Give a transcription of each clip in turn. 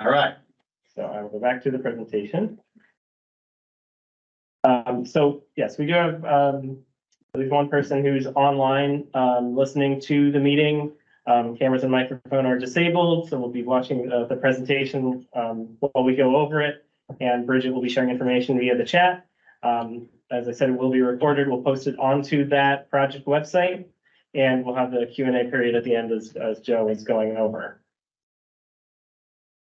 All right. So I will go back to the presentation. So yes, we do have at least one person who's online listening to the meeting. Cameras and microphone are disabled, so we'll be watching the presentation while we go over it. And Bridget will be sharing information via the chat. As I said, it will be recorded. We'll post it onto that project website, and we'll have the Q&A period at the end as Joe is going over.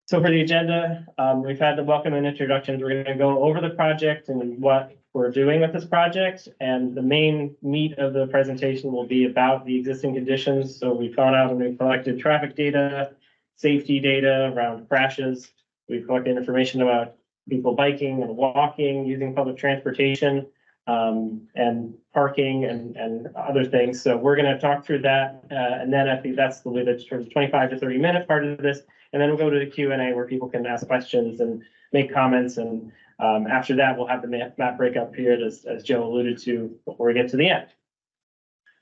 So for the agenda, we've had the welcome and introductions. We're going to go over the project and what we're doing with this project. And the main meat of the presentation will be about the existing conditions. So we've gone out and we've collected traffic data, safety data around crashes. We've collected information about people biking and walking, using public transportation, and parking and other things. So we're going to talk through that. And then I think that's the way that's sort of 25 to 30 minute part of this. And then we'll go to the Q&A where people can ask questions and make comments. And after that, we'll have the map breakup period as Joe alluded to before we get to the end.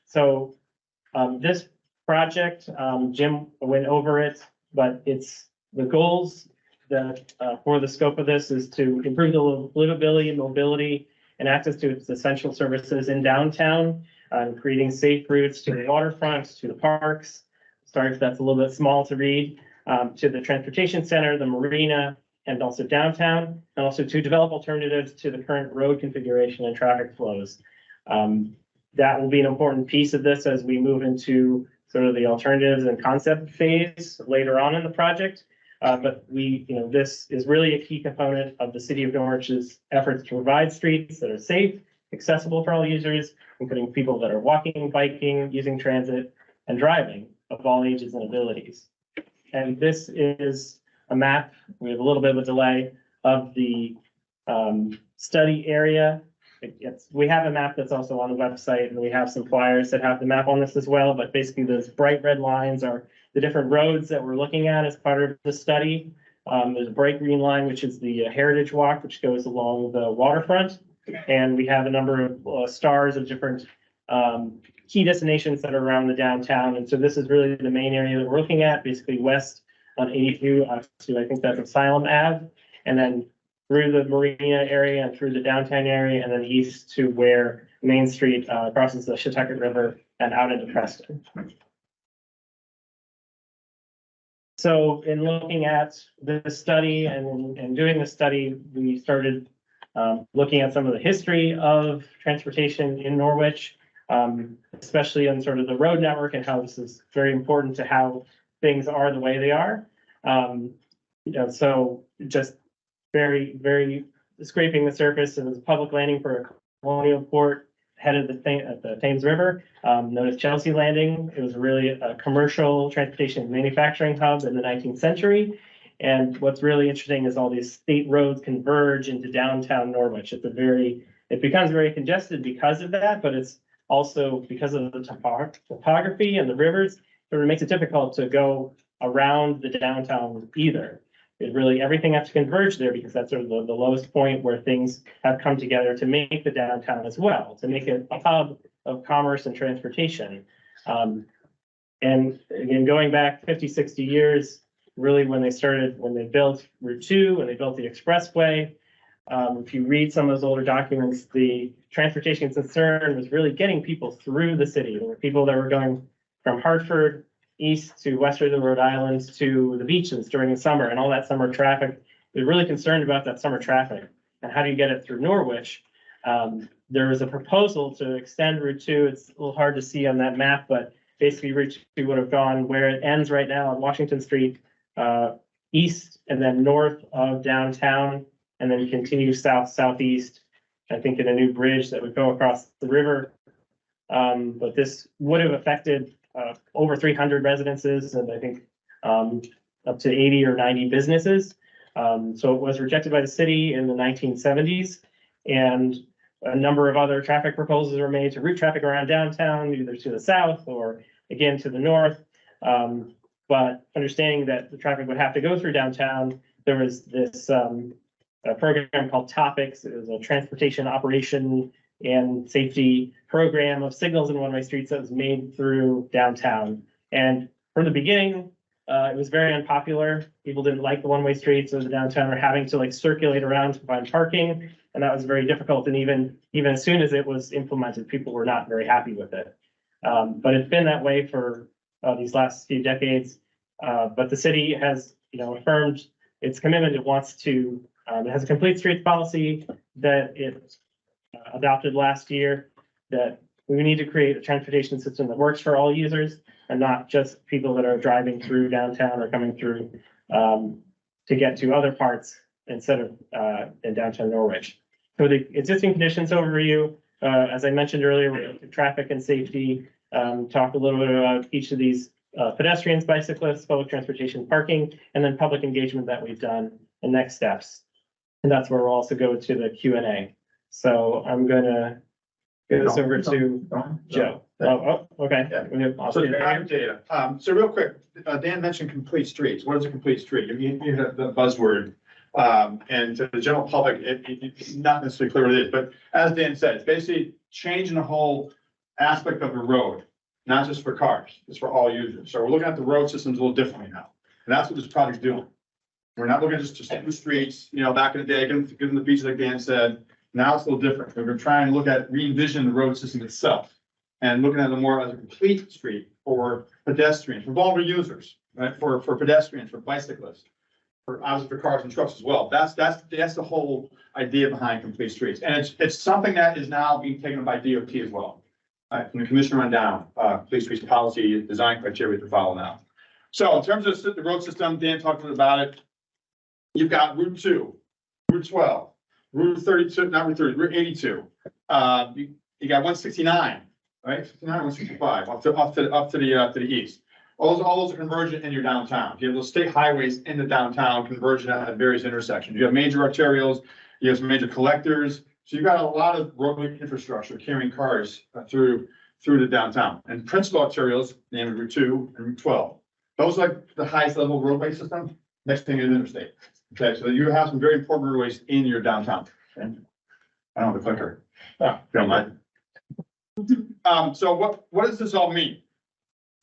So this project, Jim went over it, but it's the goals that for the scope of this is to improve the livability, mobility, and access to its essential services in downtown, creating safe routes to the waterfront, to the parks. Sorry if that's a little bit small to read. To the transportation center, the marina, and also downtown, and also to develop alternatives to the current road configuration and traffic flows. That will be an important piece of this as we move into sort of the alternatives and concept phase later on in the project. But this is really a key component of the city of Norwich's efforts to provide streets that are safe, accessible for all users, including people that are walking, biking, using transit, and driving of all ages and abilities. And this is a map. We have a little bit of a delay of the study area. We have a map that's also on the website, and we have some flyers that have the map on this as well. But basically, those bright red lines are the different roads that we're looking at as part of the study. There's a bright green line, which is the Heritage Walk, which goes along the waterfront. And we have a number of stars of different key destinations that are around the downtown. And so this is really the main area that we're looking at, basically west on 82 to, I think that's Asylum Ave, and then through the marina area and through the downtown area, and then east to where Main Street crosses the Shetucket River and out into Preston. So in looking at this study and doing the study, we started looking at some of the history of transportation in Norwich, especially on sort of the road network and how this is very important to how things are the way they are. So just very, very scraping the surface. It was a public landing for a colonial port headed at the Thames River, known as Chelsea Landing. It was really a commercial transportation and manufacturing hub in the 19th century. And what's really interesting is all these state roads converge into downtown Norwich. It becomes very congested because of that, but it's also because of the topography and the rivers, it makes it difficult to go around the downtown either. Everything has to converge there because that's sort of the lowest point where things have come together to make the downtown as well, to make it a hub of commerce and transportation. And again, going back 50, 60 years, really when they built Route 2 and they built the expressway, if you read some of those older documents, the transportation concern was really getting people through the city. There were people that were going from Hartford east to western Rhode Island to the beaches during the summer, and all that summer traffic. They're really concerned about that summer traffic and how do you get it through Norwich. There was a proposal to extend Route 2. It's a little hard to see on that map, but basically Route 2 would have gone where it ends right now on Washington Street, east and then north of downtown, and then continue southeast, I think in a new bridge that would go across the river. But this would have affected over 300 residences and I think up to 80 or 90 businesses. So it was rejected by the city in the 1970s, and a number of other traffic proposals were made to route traffic around downtown, either to the south or again to the north. But understanding that the traffic would have to go through downtown, there was this a program called Topics. It was a transportation operation and safety program of signals and one-way streets that was made through downtown. And from the beginning, It was very unpopular. People didn't like the one-way streets of the downtown, or having to like circulate around to find parking. And that was very difficult. And even as soon as it was implemented, people were not very happy with it. But it's been that way for these last few decades. But the city has, affirmed its commitment. It wants to, it has a complete streets policy that it adopted last year, that we need to create a transportation system that works for all users and not just people that are driving through downtown or coming through to get to other parts instead of in downtown Norwich. So the existing conditions overview, as I mentioned earlier, we're into traffic and safety, talk a little bit about each of these pedestrians, bicyclists, public transportation, parking, and then public engagement that we've done and next steps. And that's where we'll also go to the Q&A. So I'm gonna give this over to Joe. Okay. Yeah. So data. So real quick, Dan mentioned complete streets. What is a complete street? You have the buzzword. And to the general public, it's not necessarily clear what it is, but as Dan said, it's basically changing the whole aspect of the road, not just for cars, it's for all users. So we're looking at the road systems a little differently now. And that's what this project's doing. We're not looking just to the streets, back in the day, give them the beaches like Dan said. Now it's a little different. We're trying to look at re-envision the road system itself and looking at it more as a complete street for pedestrians, for vulnerable users, right? For pedestrians, for bicyclists, obviously for cars and trucks as well. That's the whole idea behind complete streets. And it's something that is now being taken up by DOT as well. Right? From the commissioner on down, complete streets policy design criteria to follow now. So in terms of the road system, Dan talked a little about it. You've got Route 2, Route 12, Route 32, not Route 30, Route 82. You got 169, right? 59, 165, up to the east. All those are convergent in your downtown. You have those state highways in the downtown convergent at various intersections. You have major arterials, you have some major collectors. So you've got a lot of roadway infrastructure carrying cars through the downtown. And principal arterials, namely Route 2 and Route 12. Those are like the highest level roadway system. Next thing is interstate. Okay, so you have some very important roadways in your downtown. And I don't have a clicker. Oh, if you don't mind. So what does this all mean?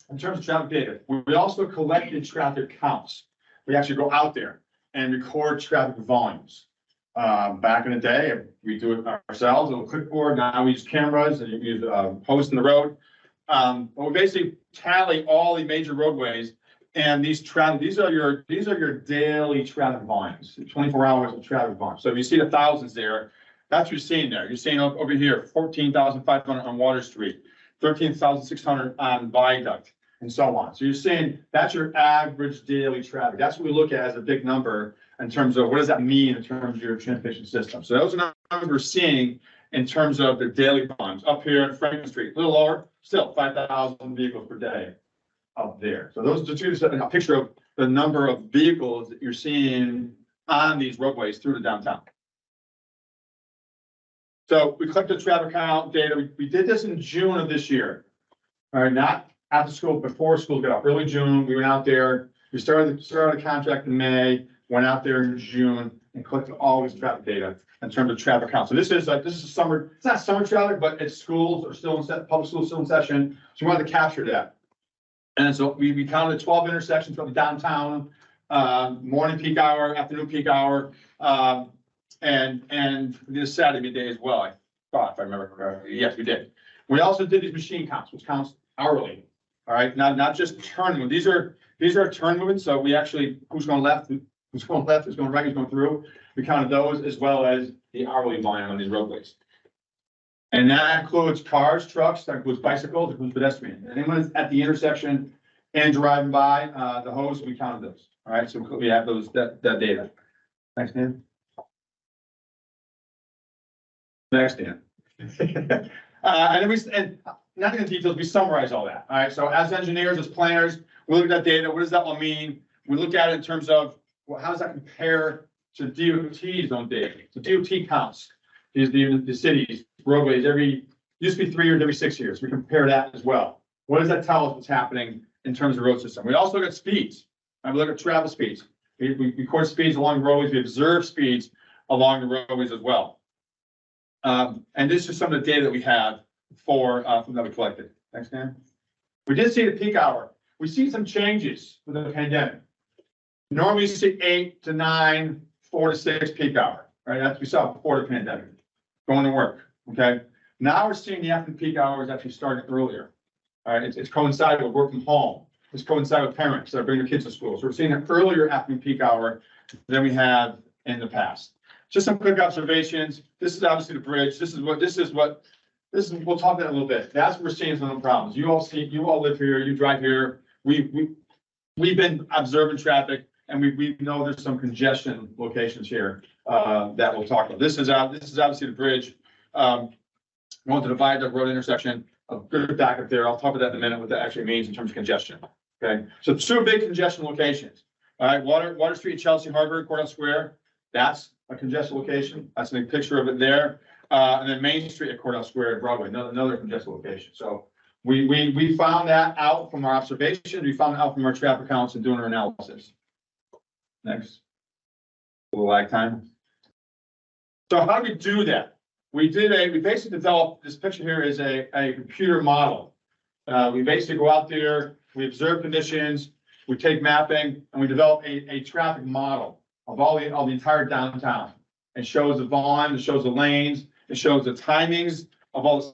In terms of traffic data, we also collected traffic counts. We actually go out there and record traffic volumes. Back in the day, we do it ourselves, a little clipboard. Now we use cameras and you use posts in the road. But we basically tally all the major roadways, and these are your daily traffic volumes, 24 hours of traffic volumes. So if you see the thousands there, that's what you're seeing there. You're seeing over here 14,500 on Water Street, 13,600 on Viaduct, and so on. So you're seeing that's your average daily traffic. That's what we look at as a big number in terms of what does that mean in terms of your transportation system. So those are numbers we're seeing in terms of the daily volumes. Up here on Franklin Street, a little lower, still 5,000 vehicles per day up there. So those are just a picture of the number of vehicles that you're seeing on these roadways through the downtown. So we collected traffic count data. We did this in June of this year. All right, not after school, before school got out. Early June, we went out there. We started a contract in May, went out there in June and collected all this traffic data in terms of traffic count. So this is summer, it's not summer traffic, but it's schools are still in public schools still in session. So we wanted to capture that. And so we counted 12 intersections from the downtown, morning peak hour, afternoon peak hour, and this Saturday midday as well. I thought, if I remember correctly. Yes, we did. We also did these machine counts, which counts hourly. All right, not just turn movement. These are turn movements. So we actually who's going left, who's going right, who's going through. We counted those as well as the hourly volume on these roadways. And that includes cars, trucks, that includes bicycles, that includes pedestrians. Anyone that's at the intersection and driving by the hose, we counted those. All right, so we have that data. Thanks, Dan. Next, Dan. And not in the details, we summarize all that. All right, so as engineers, as planners, we look at that data. What does that all mean? We look at it in terms of, well, how does that compare to DOT's own data? So DOT counts the cities, roadways, used to be 3 years, every 6 years. We compare that as well. What does that tell us what's happening in terms of road system? We also look at speeds. And we look at travel speeds. We record speeds along the roadways. We observe speeds along the roadways as well. And this is some of the data that we have from that we collected. Thanks, Dan. We did see the peak hour. we see some changes with the pandemic. Normally you see 8 to 9, 4 to 6 peak hour, right? That's what we saw before the pandemic, going to work, okay? Now we're seeing the afternoon peak hours actually starting earlier. All right, it's coincided with work from home. It's coincided with parents that are bringing their kids to school. So we're seeing an earlier afternoon peak hour than we have in the past. Just some quick observations. This is obviously the bridge. We'll talk about that a little bit. That's what we're seeing some of the problems. You all live here, you drive here. We've been observing traffic and we know there's some congestion locations here that we'll talk about. This is obviously the bridge. Going to the Viaduct Road intersection, a good backup there. I'll talk about that in a minute, what that actually means in terms of congestion. Okay, so two big congestion locations. All right, Water Street, Chelsea Harbor, Courthouse Square. That's a congestion location. That's a picture of it there. And then Main Street at Courthouse Square at Broadway, another congestion location. So we found that out from our observations. We found out from our traffic counts and doing our analysis. Next, a little lag time. So how do we do that? We basically developed, this picture here is a computer model. We basically go out there, we observe conditions, we take mapping, and we develop a traffic model of all the entire downtown. It shows the volume, it shows the lanes, it shows the timings of all this.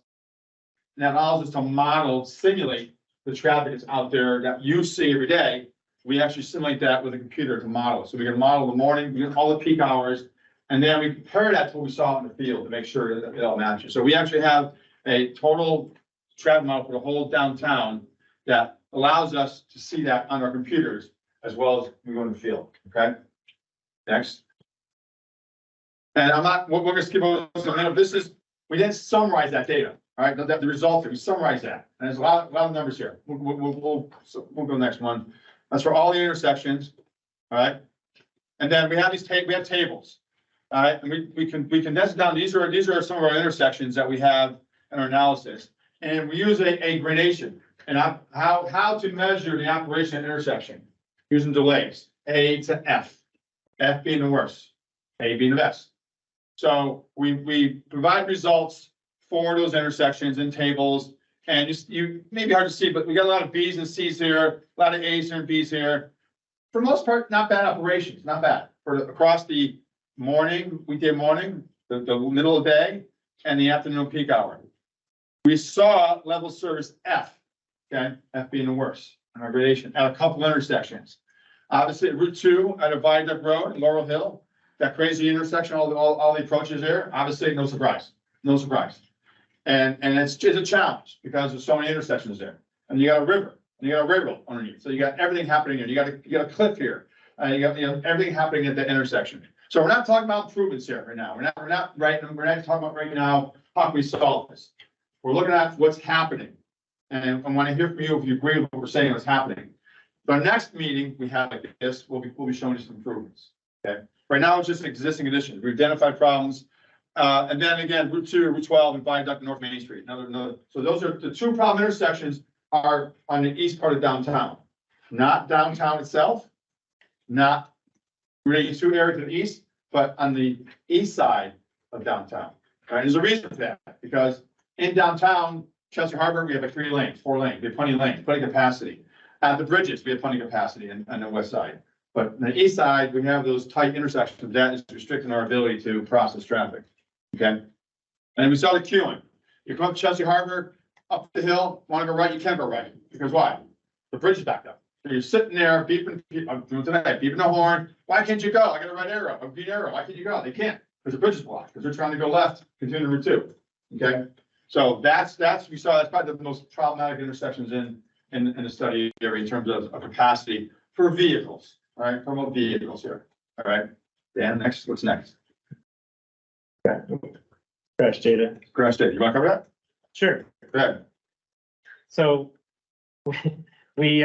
And that allows us to simulate the traffic that's out there that you see every day. We actually simulate that with a computer to model. So we can model the morning, we get all the peak hours, and then we compare that to what we saw in the field to make sure that it all matches. So we actually have a total traffic model for the whole downtown that allows us to see that on our computers as well as we go in the field. Okay. Next. And we're going to skip over this in a minute. We didn't summarize that data. All right. The result, we summarize that. And there's a lot of numbers here. We'll go next one. That's for all the intersections. All right. And then we have we have tables. All right, and we can condense it down. These are some of our intersections that we have in our analysis, and we use a gradation and how to measure the operation at intersection using delays A to F, F being the worst, A being the best. So we provide results for those intersections in tables, and you may be hard to see, but we got a lot of B's and C's here, a lot of A's and B's here. For the most part, not bad operations, not bad across the weekday morning, the middle of the day, and the afternoon peak hour. We saw level service F, okay, F being the worst in our gradation at a couple intersections. Obviously, Route 2 at a Viaduct Road, Laurel Hill, that crazy intersection, all the approaches there. Obviously, no surprise, and it's a challenge because there's so many intersections there, and you got a river, and you got a railroad underneath, so you got everything happening here. You got a cliff here, and you got everything happening at the intersection. So we're not talking about improvements here right now. We're not talking about right now how can we solve this. We're looking at what's happening, and I want to hear from you if you agree with what we're saying what's happening. But our next meeting we have like this, we'll be showing you some improvements. Okay. Right now it's just existing conditions. We identified problems, and then again Route 2, Route 12, and Viaduct North Main Street. Another. So those are the two problem intersections are on the east part of downtown, not downtown itself, not really two areas to the east, but on the east side of downtown. Right? There's a reason for that, because in downtown, Chelsea Harbor, we have 4 lanes. We have plenty of lanes, plenty of capacity. At the bridges, we have plenty of capacity on the west side. But on the east side, we have those tight intersections that is restricting our ability to process traffic. Okay. And we saw the queuing. You come up to Chelsea Harbor, up the hill, want to go right, you can't go right. Because why? The bridge is backed up. So you're sitting there beeping, I'm doing tonight, beeping the horn. Why can't you go? I got a red arrow, a green arrow. Why can't you go? They can't, because the bridge is blocked, because they're trying to go left, continue Route 2. Okay. So that's probably the most problematic intersections in the study area in terms of capacity for vehicles. All right, for vehicles here. All right. Dan, what's next? Crash data. Crash data. You want to cover that? Sure. Go ahead. So we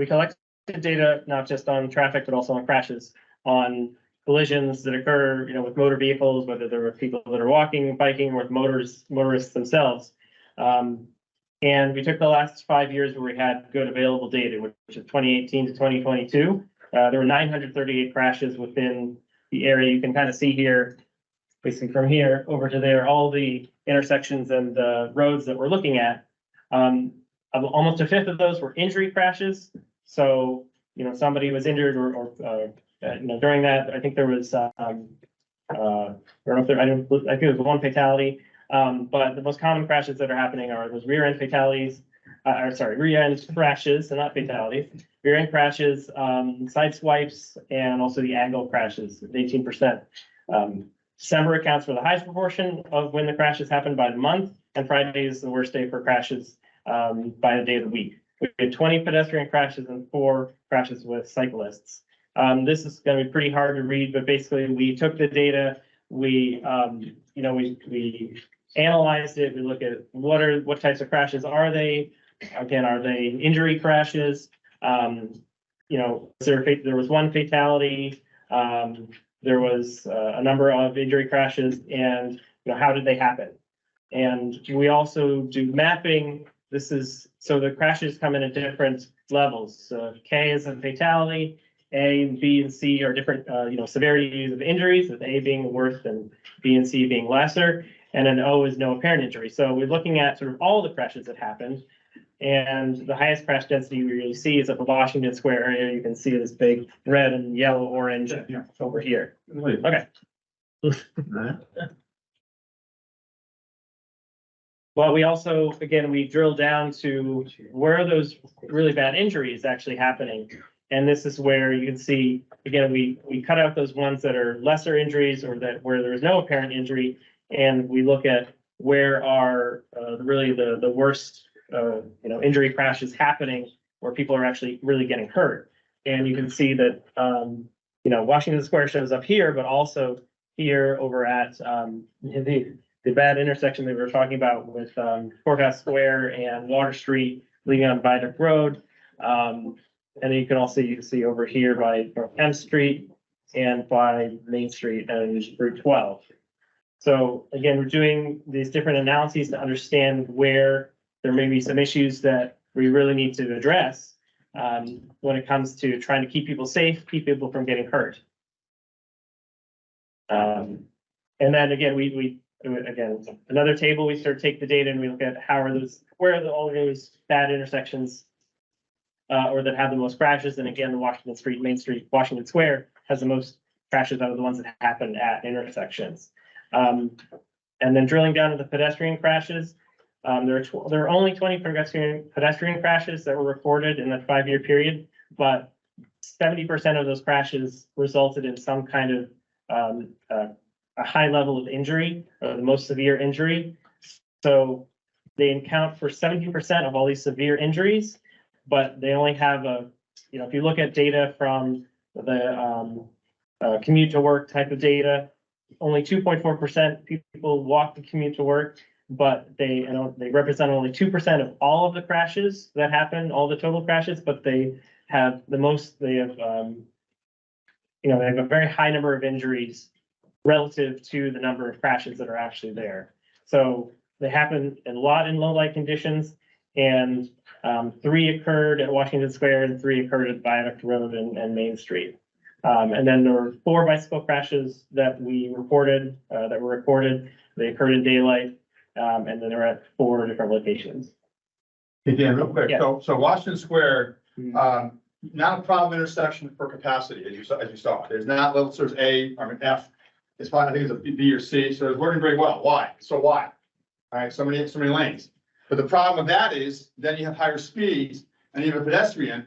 collected data not just on traffic, but also on crashes, on collisions that occur, with motor vehicles, whether there are people that are walking, biking, or with motorists themselves. And we took the last 5 years where we had good available data, which is 2018 to 2022. There were 938 crashes within the area. You can kind of see here, basically from here over to there, all the intersections and the roads that we're looking at. Almost a fifth of those were injury crashes. So, you know, somebody was injured you know, during that, I think there was, I don't know if there, I think there was one fatality. But the most common crashes that are happening are those rear end fatalities, rear end crashes, so not fatalities, rear end crashes, side swipes, and also the angle crashes, 18%. December accounts for the highest proportion of when the crashes happen by the month, and Friday is the worst day for crashes by the day of the week. We had 20 pedestrian crashes and 4 crashes with cyclists. This is going to be pretty hard to read, but basically we took the data, we analyzed it. We look at what types of crashes are they? Again, are they injury crashes? You know, there was one fatality. There was a number of injury crashes, and you know, how did they happen? And we also do mapping. So the crashes come in at different levels. So K is a fatality. A, B, and C are different, severities of injuries, with A being worse and B and C being lesser. And then O is no apparent injury. So we're looking at sort of all the crashes that happened. And the highest crash density we really see is at the Washington Square area. You can see this big red and yellow, orange over here. Okay. Well, we also, again, we drill down to where are those really bad injuries actually happening. And this is where you can see, again, we cut out those ones that are lesser injuries or where there is no apparent injury. And we look at where are really the worst injury crashes happening, where people are actually really getting hurt. And you can see that Washington Square shows up here, but also here over at the bad intersection that we were talking about with Courthouse Square and Water Street leading on Viaduct Road. And then you can also see over here by North M Street and by Main Street and Route 12. So again, we're doing these different analyses to understand where there may be some issues that we really need to address when it comes to trying to keep people safe, keep people from getting hurt. And then again, again, another table, we sort of take the data and we look at where are all those bad intersections or that have the most crashes. And again, the Washington Street, Main Street, Washington Square has the most crashes out of the ones that happen at intersections. And then drilling down to the pedestrian crashes, there are only 20 pedestrian crashes that were recorded in that 5-year period, but 70% of those crashes resulted in some kind of a high level of injury or the most severe injury. So they account for 70% of all these severe injuries, but they only have if you look at data from the commute to work type of data, only 2.4% people walk to commute to work, but they represent only 2% of all of the crashes that happen, all the total crashes, but they have they have a very high number of injuries relative to the number of crashes that are actually there. So they happen a lot in low light conditions, and 3 occurred at Washington Square and 3 occurred at Viaduct Road and Main Street. And then there were 4 bicycle crashes that we reported, that were recorded. They occurred in daylight, and then they were at 4 different locations. Hey, Dan, real quick. Yeah. So Washington Square, not a problem intersection for capacity, as you saw. There's not levels, there's F. It's fine. I think it's a B or C. So it's working very well. Why? So why? All right, so many lanes. But the problem with that is then you have higher speeds and you have a pedestrian.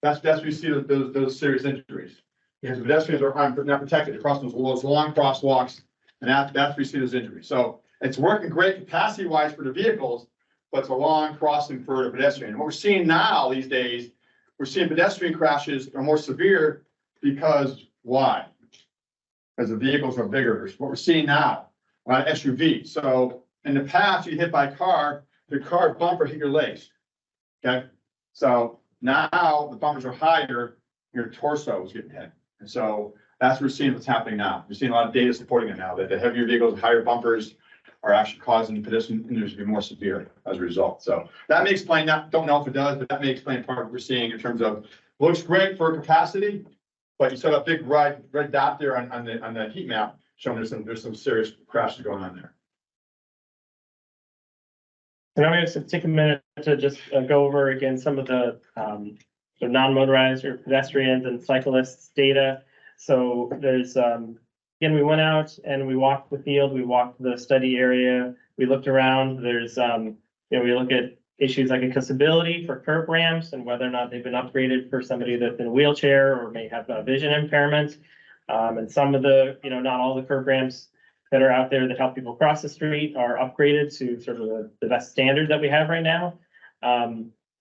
That's where you see those serious injuries. Because the pedestrians are not protected across those long crosswalks, and that's where you see those injuries. So it's working great capacity wise for the vehicles, but it's a long crossing for the pedestrian. And what we're seeing now these days, we're seeing pedestrian crashes are more severe because why? Because the vehicles are bigger. What we're seeing now, a lot of SUV. So in the past, you hit by a car, the car bumper hit your legs. Okay, so now the bumpers are higher, your torso is getting hit. And so that's what we're seeing what's happening now. We're seeing a lot of data supporting it now, that the heavier vehicles, higher bumpers are actually causing pedestrian injuries to be more severe as a result. So that may explain that. Don't know if it does, but that may explain part of what we're seeing in terms of looks great for capacity, but you saw a big red dot there on the heat map showing there's some serious crashes going on there. So now we have to take a minute to just go over again some of the non-motorized or pedestrians and cyclists data. So there's again, we went out and we walked the field, we walked the study area, we looked around. There's we look at issues like accessibility for curb ramps and whether or not they've been upgraded for somebody that's in a wheelchair or may have a vision impairment. And some of the, not all the curb ramps that are out there that help people cross the street are upgraded to sort of the best standard that we have right now.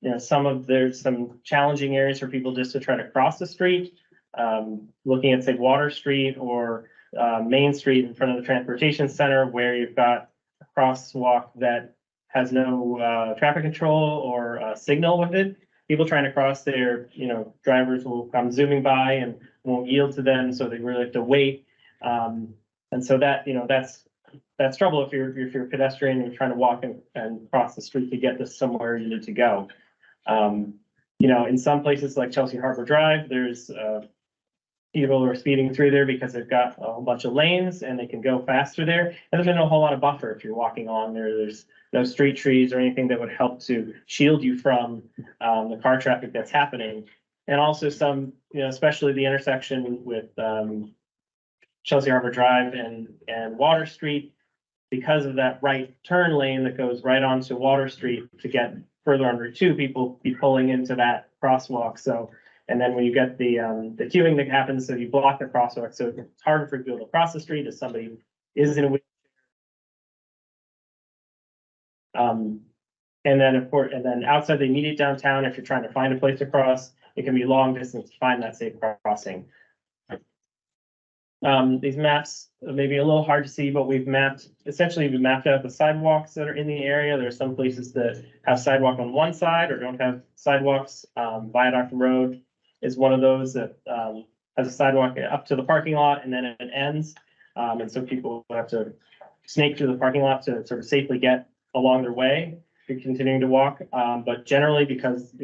There's some challenging areas for people just to try to cross the street. Looking at, say, Water Street or Main Street in front of the transportation center, where you've got a crosswalk that has no traffic control or signal with it. People trying to cross there, drivers will come zooming by and won't yield to them, so they really have to wait. And so that, that's trouble if you're a pedestrian and you're trying to walk and cross the street to get to somewhere you need to go. In some places like Chelsea Harbor Drive, there's people are speeding through there because they've got a whole bunch of lanes and they can go faster there. And there's been a whole lot of buffer if you're walking along there. There's no street trees or anything that would help to shield you from the car traffic that's happening. And also some, especially the intersection with Chelsea Harbor Drive and Water Street, because of that right turn lane that goes right onto Water Street to get further on Route 2, people be pulling into that crosswalk. So, and then when you get the queuing that happens, so you block the crosswalk, so it's harder for people to cross the street if somebody is in a wheelchair. And then of course, and then outside the immediate downtown, if you're trying to find a place to cross, it can be long distance to find that safe crossing. These maps may be a little hard to see, but we've mapped out the sidewalks that are in the area. There are some places that have sidewalk on one side or don't have sidewalks. Viaduct Road is one of those that has a sidewalk up to the parking lot and then it ends. And so people have to snake through the parking lot to sort of safely get along their way if you're continuing to walk. But generally, because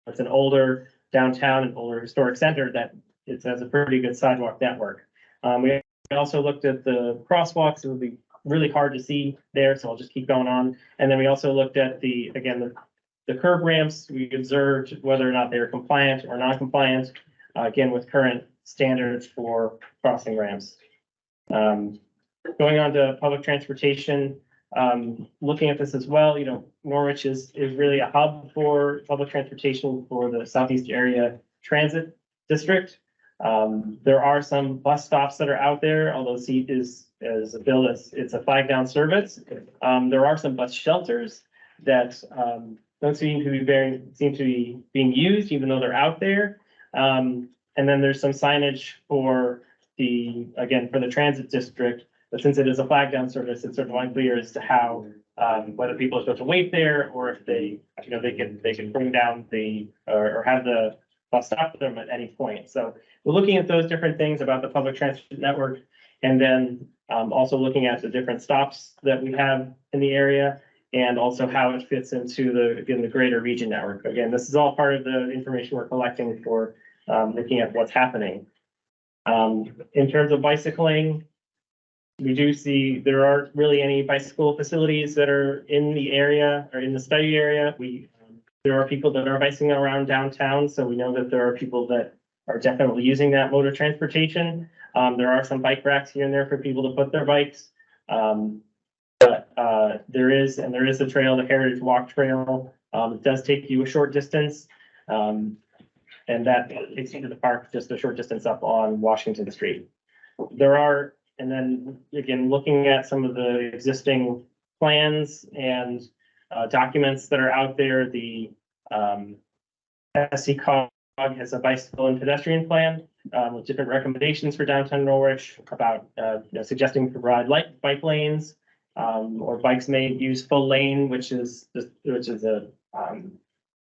it's an older downtown and older historic center, that it has a pretty good sidewalk network. We also looked at the crosswalks. It would be really hard to see there, so I'll just keep going on. And then we also looked at the curb ramps. We observed whether or not they are compliant or non-compliant, again, with current standards for crossing ramps. Going on to public transportation, looking at this as well, Norwich is really a hub for public transportation for the Southeast Area Transit District. There are some bus stops that are out there, although SEAT is billed as it's a flag down service. There are some bus shelters that don't seem to be being used, even though they're out there. And then there's some signage for the transit district, but since it is a flag down service, it's sort of unclear as to how whether people are supposed to wait there or if they can bring down or have the bus stop them at any point. So we're looking at those different things about the public transit network, and then also looking at the different stops that we have in the area, and also how it fits into the greater region network. Again, this is all part of the information we're collecting for looking at what's happening. In terms of bicycling, we do see there aren't really any bicycle facilities that are in the area or in the study area. There are people that are bicycling around downtown, so we know that there are people that are definitely using that mode of transportation. There are some bike racks here and there for people to put their bikes. But there is a trail, the Heritage Walk Trail. It does take you a short distance. And that takes you to the park just a short distance up on Washington Street. And then again, looking at some of the existing plans and documents that are out there, the SCCOG has a bicycle and pedestrian plan with different recommendations for downtown Norwich about suggesting to provide light bike lanes, or bikes may use full lane, which is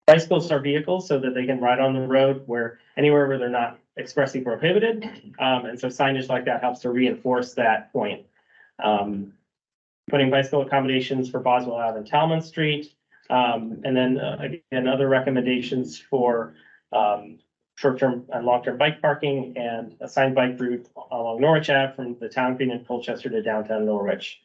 bicycles are vehicles so that they can ride on the road anywhere where they're not expressly prohibited. And so signage like that helps to reinforce that point. Putting bicycle accommodations for Boswell Ave and Talman Street. And then again, other recommendations for short-term and long-term bike parking and assigned bike route along Norwich Ave from the town green in Colchester to downtown Norwich.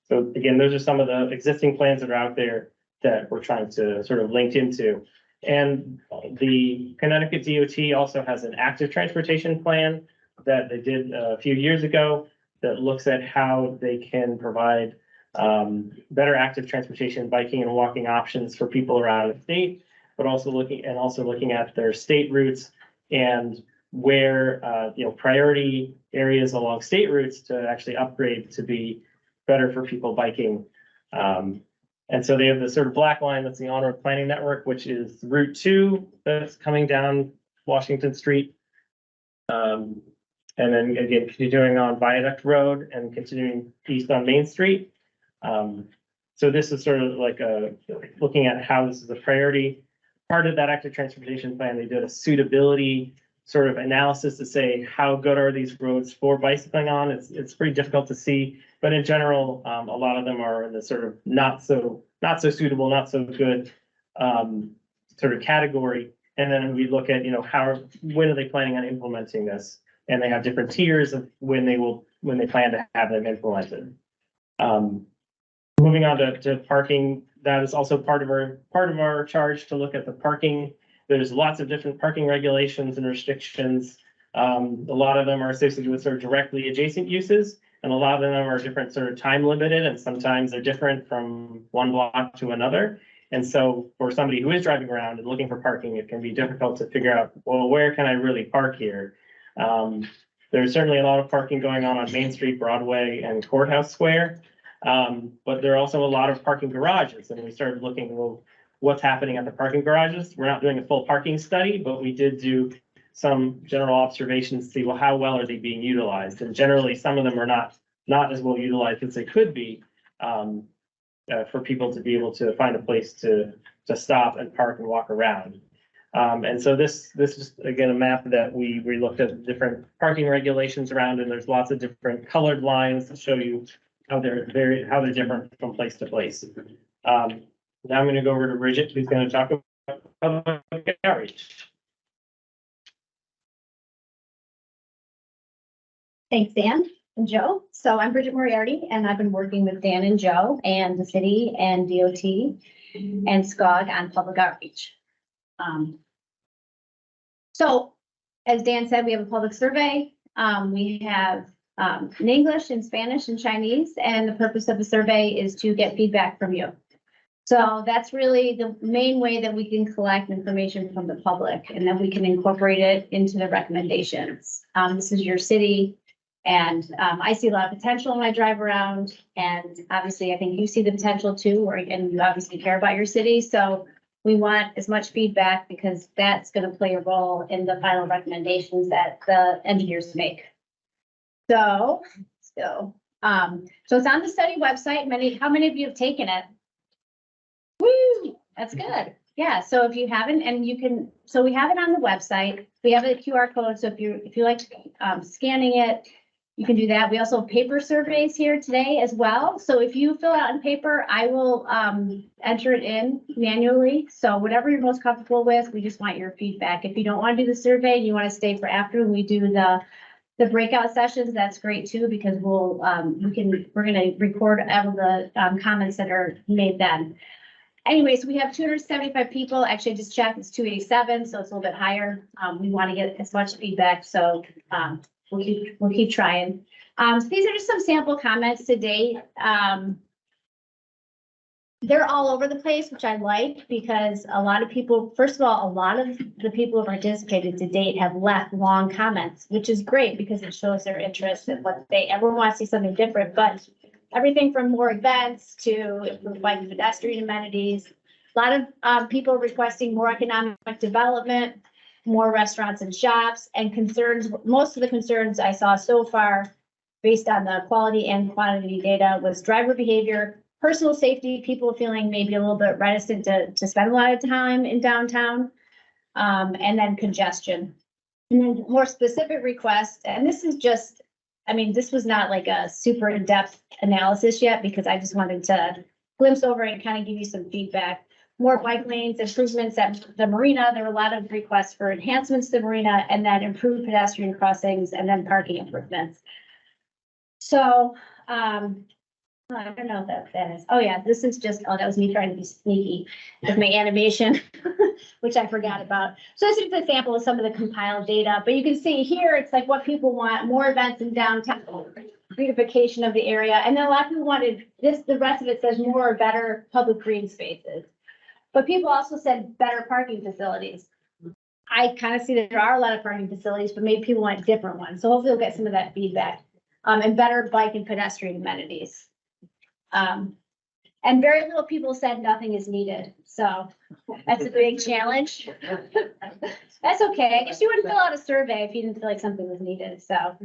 So again, those are some of the existing plans that are out there. that we're trying to sort of link into. And the Connecticut DOT also has an active transportation plan that they did a few years ago that looks at how they can provide better active transportation, biking and walking options for people around the state, but also looking at their state routes and where priority areas along state routes to actually upgrade to be better for people biking. And so they have the sort of black line, that's the On-Road Planning Network, which is Route 2 that's coming down Washington Street. And then again, continuing on Viaduct Road and continuing east on Main Street. So this is sort of like looking at how this is a priority. Part of that active transportation plan, they did a suitability sort of analysis to say how good are these roads for bicycling on. It's pretty difficult to see, but in general, a lot of them are in the sort of not so suitable, not so good sort of category. And then we look at when are they planning on implementing this, and they have different tiers of when they plan to have them implemented. Moving on to parking, that is also part of our charge to look at the parking. There's lots of different parking regulations and restrictions. A lot of them are associated with sort of directly adjacent uses, and a lot of them are different sort of time limited, and sometimes they're different from one block to another. And so for somebody who is driving around and looking for parking, it can be difficult to figure out, well, where can I really park here? There's certainly a lot of parking going on Main Street, Broadway, and Courthouse Square. But there are also a lot of parking garages, and we started looking, well, what's happening at the parking garages. We're not doing a full parking study, but we did do some general observations to see, well, how well are they being utilized? And generally, some of them are not as well utilized as they could be for people to be able to find a place to stop and park and walk around. And so this is, again, a map that we looked at different parking regulations around, and there's lots of different colored lines to show you how they're different from place to place. Now I'm going to go over to Bridget, who's going to talk about public outreach. Thanks, Dan and Joe. So I'm Bridget Moriarty, and I've been working with Dan and Joe and the city and DOT and SCOG on public outreach. So as Dan said, we have a public survey. We have in English, in Spanish, and Chinese, and the purpose of the survey is to get feedback from you. So that's really the main way that we can collect information from the public, and then we can incorporate it into the recommendations. This is your city, and I see a lot of potential when I drive around, and obviously I think you see the potential too, and you obviously care about your city. So we want as much feedback because that's going to play a role in the final recommendations that the engineers make. So it's on the study website. How many of you have taken it? Woo, that's good. Yeah, so if you haven't, and you can, so we have it on the website. We have a QR code, so if you like scanning it, you can do that. We also have paper surveys here today as well. So if you fill out in paper, I will enter it in manually. So whatever you're most comfortable with, we just want your feedback. If you don't want to do the survey and you want to stay for after we do the breakout sessions, that's great too, because we're going to record all the comments that are made then. Anyways, we have 275 people. Actually, I just checked, it's 287, so it's a little bit higher. We want to get as much feedback, so we'll keep trying. So these are just some sample comments to date. They're all over the place, which I like, because a lot of people, first of all, a lot of the people who participated to date have left long comments, which is great because it shows their interest in what everyone wants to see something different, but everything from more events to improved bike and pedestrian amenities. A lot of people requesting more economic development, more restaurants and shops, and concerns. Most of the concerns I saw so far, based on the quality and quantity data, was driver behavior, personal safety, people feeling maybe a little bit reticent to spend a lot of time in downtown, and then congestion. And then more specific requests, and this is just, I mean, this was not like a super in-depth analysis yet, because I just wanted to glimpse over and kind of give you some feedback. More bike lanes, improvements at the marina. There were a lot of requests for enhancements to the marina, and then improved pedestrian crossings, and then parking improvements. So I don't know what that is. Oh, yeah, this is just, oh, that was me trying to be sneaky with my animation, which I forgot about. So this is a sample of some of the compiled data, but you can see here, it's like what people want, more events in downtown, beautification of the area. And then a lot of people wanted this, the rest of it says more or better public green spaces. But people also said better parking facilities. I kind of see that there are a lot of parking facilities, but maybe people want different ones. So hopefully we'll get some of that feedback. And better bike and pedestrian amenities. And very little people said nothing is needed, so that's a big challenge. That's okay, I guess you wouldn't fill out a survey if you didn't feel like something was needed, so.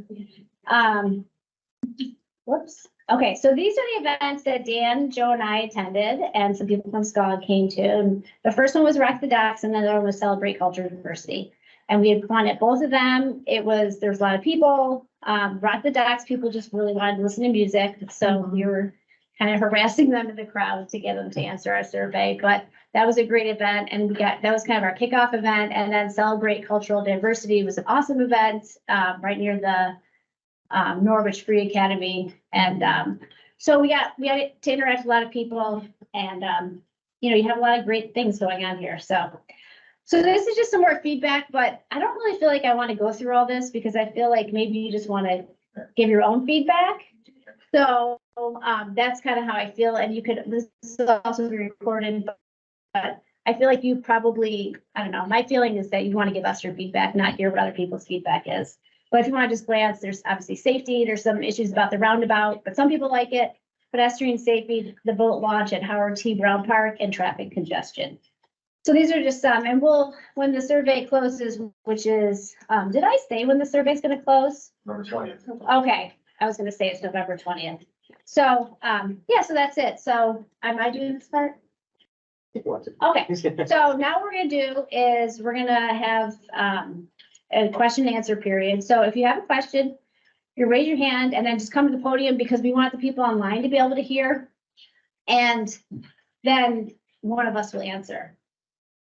Whoops, okay, so these are the events that Dan, Joe, and I attended, and some people from SCOG came to. And the first one was Rock the Docks, and then the other one was Celebrate Culture and Diversity. And we had fun at both of them. There's a lot of people. Rock the Docks, people just really wanted to listen to music, so we were kind of harassing them in the crowd to get them to answer our survey, but that was a great event, and that was kind of our kickoff event. And then Celebrate Cultural Diversity was an awesome event, right near the Norwich Free Academy. And so we got to interact with a lot of people, and you have a lot of great things going on here. So this is just some more feedback, but I don't really feel like I want to go through all this because I feel like maybe you just want to give your own feedback. So that's kind of how I feel, and this is also be recorded, but I feel like you probably, I don't know, my feeling is that you want to give us your feedback, not hear what other people's feedback is. But if you want to just glance, there's obviously safety, there's some issues about the roundabout, but some people like it. Pedestrian safety, the boat launch at Howard T. Brown Park, and traffic congestion. So these are just some, and when the survey closes, which is, did I say when the survey is going to close? November 20th. Okay, I was gonna say it's November 20th. So, yeah, so that's it. So am I doing this part? Okay, so now what we're gonna do is we're gonna have a question and answer period. So if you have a question, you raise your hand and then just come to the podium because we want the people online to be able to hear. And then one of us will answer.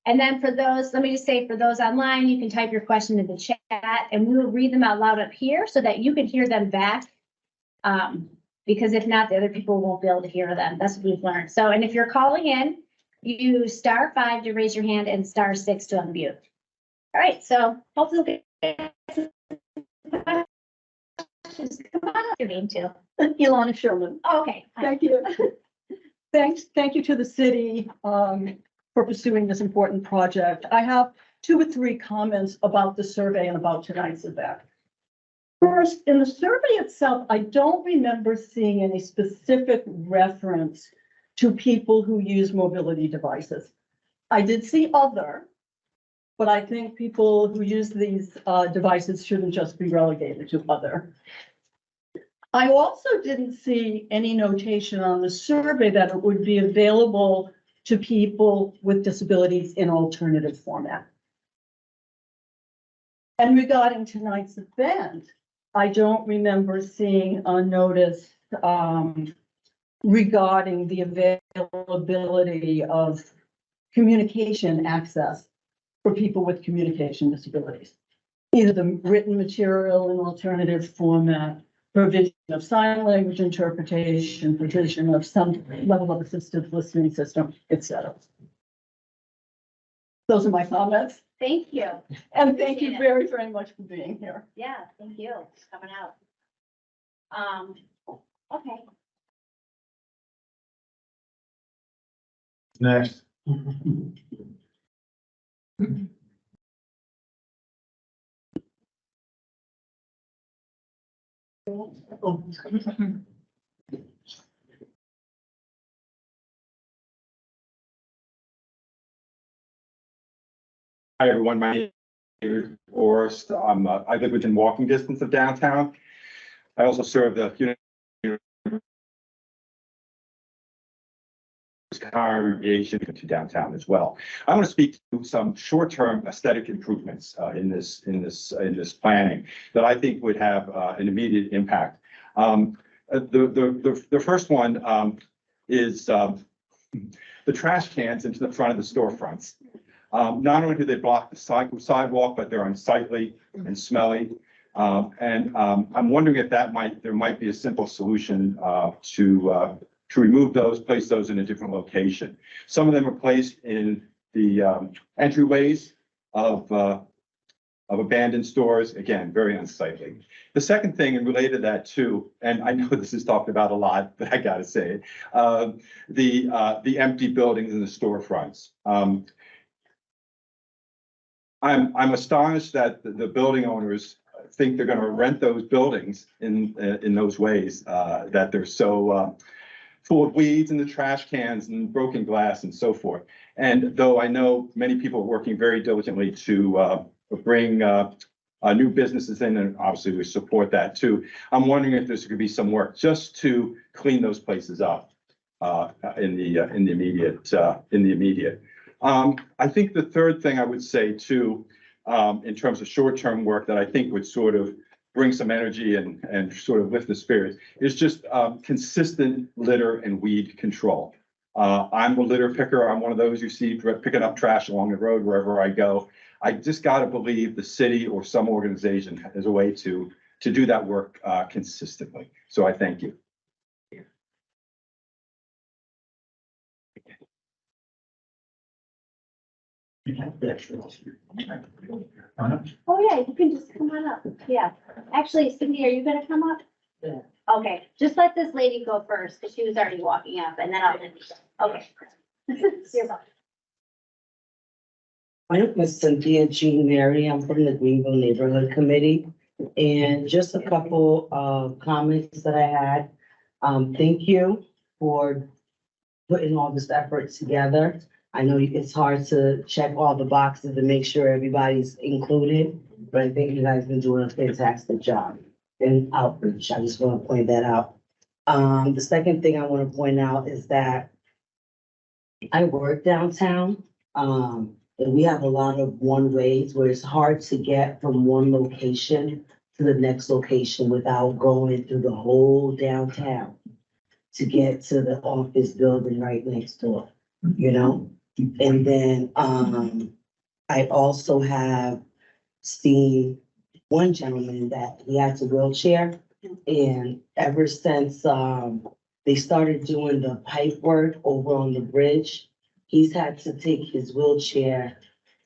And then for those, let me just say for those online, you can type your question in the chat and we will read them out loud up here so that you can hear them back. Because if not, the other people won't be able to hear them. That's what we've learned. So, and if you're calling in, you *5 to raise your hand and *6 to unmute. All right, so hopefully we'll get some questions. Come on up, your name too. Ilana Sherman. Oh, okay. Thank you. Thank you to the city for pursuing this important project. I have 2 or 3 comments about the survey and about tonight's event. First, in the survey itself, I don't remember seeing any specific reference to people who use mobility devices. I did see other, but I think people who use these devices shouldn't just be relegated to other. I also didn't see any notation on the survey that it would be available to people with disabilities in alternative format. And regarding tonight's event, I don't remember seeing a notice regarding the availability of communication access for people with communication disabilities. Either the written material in alternative format, provision of sign language interpretation, provision of some level of assistive listening system, etc. Those are my comments. Thank you. And thank you very, very much for being here. Yeah, thank you for coming out. Okay. Next. Hi, everyone. My name is Forrest. I live within walking distance of downtown. I also serve the congregation to downtown as well. I want to speak to some short-term aesthetic improvements in this planning that I think would have an immediate impact. The first one is the trash cans into the front of the storefronts. Not only do they block the sidewalk, but they're unsightly and smelly. I'm wondering if there might be a simple solution to remove those, place those in a different location. Some of them are placed in the entryways of abandoned stores, again, very unsightly. The second thing, and related to that too, and I know this is talked about a lot, but I gotta say it, the empty buildings and the storefronts. I'm astonished that the building owners think they're gonna rent those buildings in those ways, that they're so full of weeds and the trash cans and broken glass and so forth. And though I know many people are working very diligently to bring new businesses in, and obviously we support that too, I'm wondering if there's could be some work just to clean those places up in the immediate. I think the third thing I would say too, in terms of short-term work that I think would sort of bring some energy and sort of lift the spirits, is just consistent litter and weed control. I'm a litter picker. I'm one of those you see picking up trash along the road wherever I go. I just gotta believe the city or some organization has a way to do that work consistently. So I thank you. Oh, yeah, you can just come on up. Yeah. Actually, Cindy, are you gonna come up? Yeah. Okay, just let this lady go first, because she was already walking up, and then I'll, okay. You're welcome. My name is Cynthia Jean Mary. I'm from the Greenville Neighborhood Committee. And just a couple of comments that I had. Thank you for putting all this effort together. I know it's hard to check all the boxes and make sure everybody's included, but I think you guys have been doing a fantastic job in outreach. I just want to point that out. The second thing I want to point out is that I work downtown. And we have a lot of one-ways where it's hard to get from one location to the next location without going through the whole downtown to get to the office building right next door, you know? And then, I also have seen one gentleman that he has a wheelchair. And ever since, they started doing the pipe work over on the bridge, he's had to take his wheelchair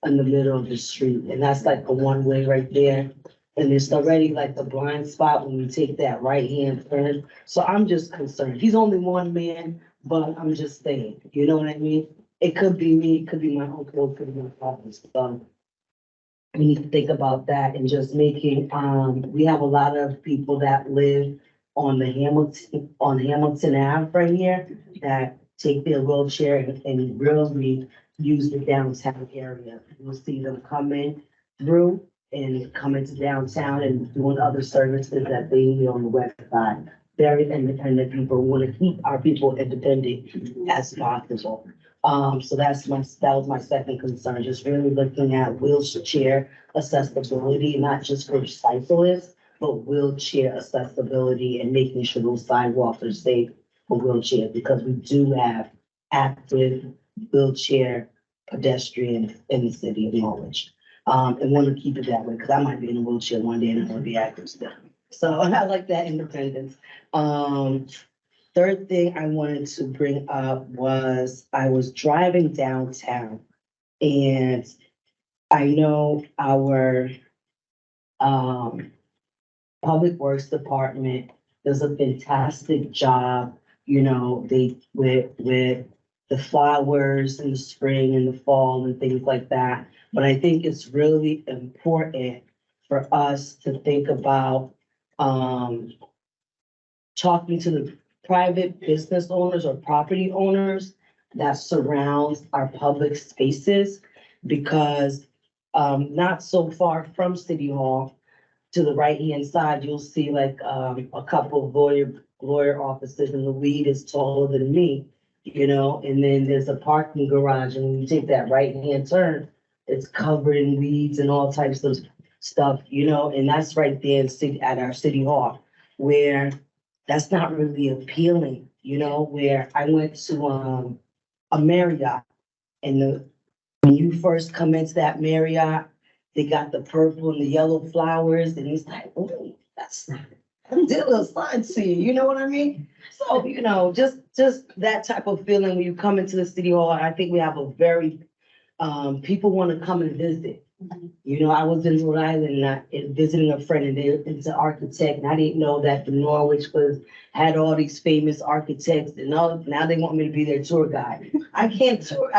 in the middle of the street, and that's like a one-way right there. And it's already like the blind spot when you take that right-hand turn. So I'm just concerned. He's only one man, but I'm just saying, you know what I mean? It could be me, it could be my uncle, it could be my father. So we need to think about that and just making, we have a lot of people that live on Hamilton Ave right here that take their wheelchair and really use the downtown area. You'll see them coming through and coming to downtown and doing other services that they need on the west side. Very independent people, want to keep our people independent as possible. So that was my second concern, just really looking at wheelchair accessibility, not just for cyclists, but wheelchair accessibility and making sure those sidewalks are safe for wheelchairs, because we do have active wheelchair pedestrians in the city of Norwich. And want to keep it that way, because I might be in a wheelchair one day and I'm gonna be active still. So I like that independence. Third thing I wanted to bring up was I was driving downtown and I know our Public Works Department does a fantastic job, you know, with the flowers in the spring and the fall and things like that. But I think it's really important for us to think about talking to the private business owners or property owners that surrounds our public spaces, because not so far from City Hall, to the right-hand side, you'll see like a couple of lawyer offices, and the weed is taller than me, you know, and then there's a parking garage, and when you take that right-hand turn, it's covered in weeds and all types of stuff, you know, and that's right there at our City Hall, where that's not really appealing, you know, where I went to a Marriott, and when you first come into that Marriott, they got the purple and the yellow flowers, and he's like, oh, that's a little fancy, you know what I mean? So, you know, just that type of feeling when you come into the city hall, I think we have a very, people want to come and visit. You know, I was in Rhode Island, visiting a friend, and it's an architect, and I didn't know that the Norwich had all these famous architects, and now they want me to be their tour guide. I can't tour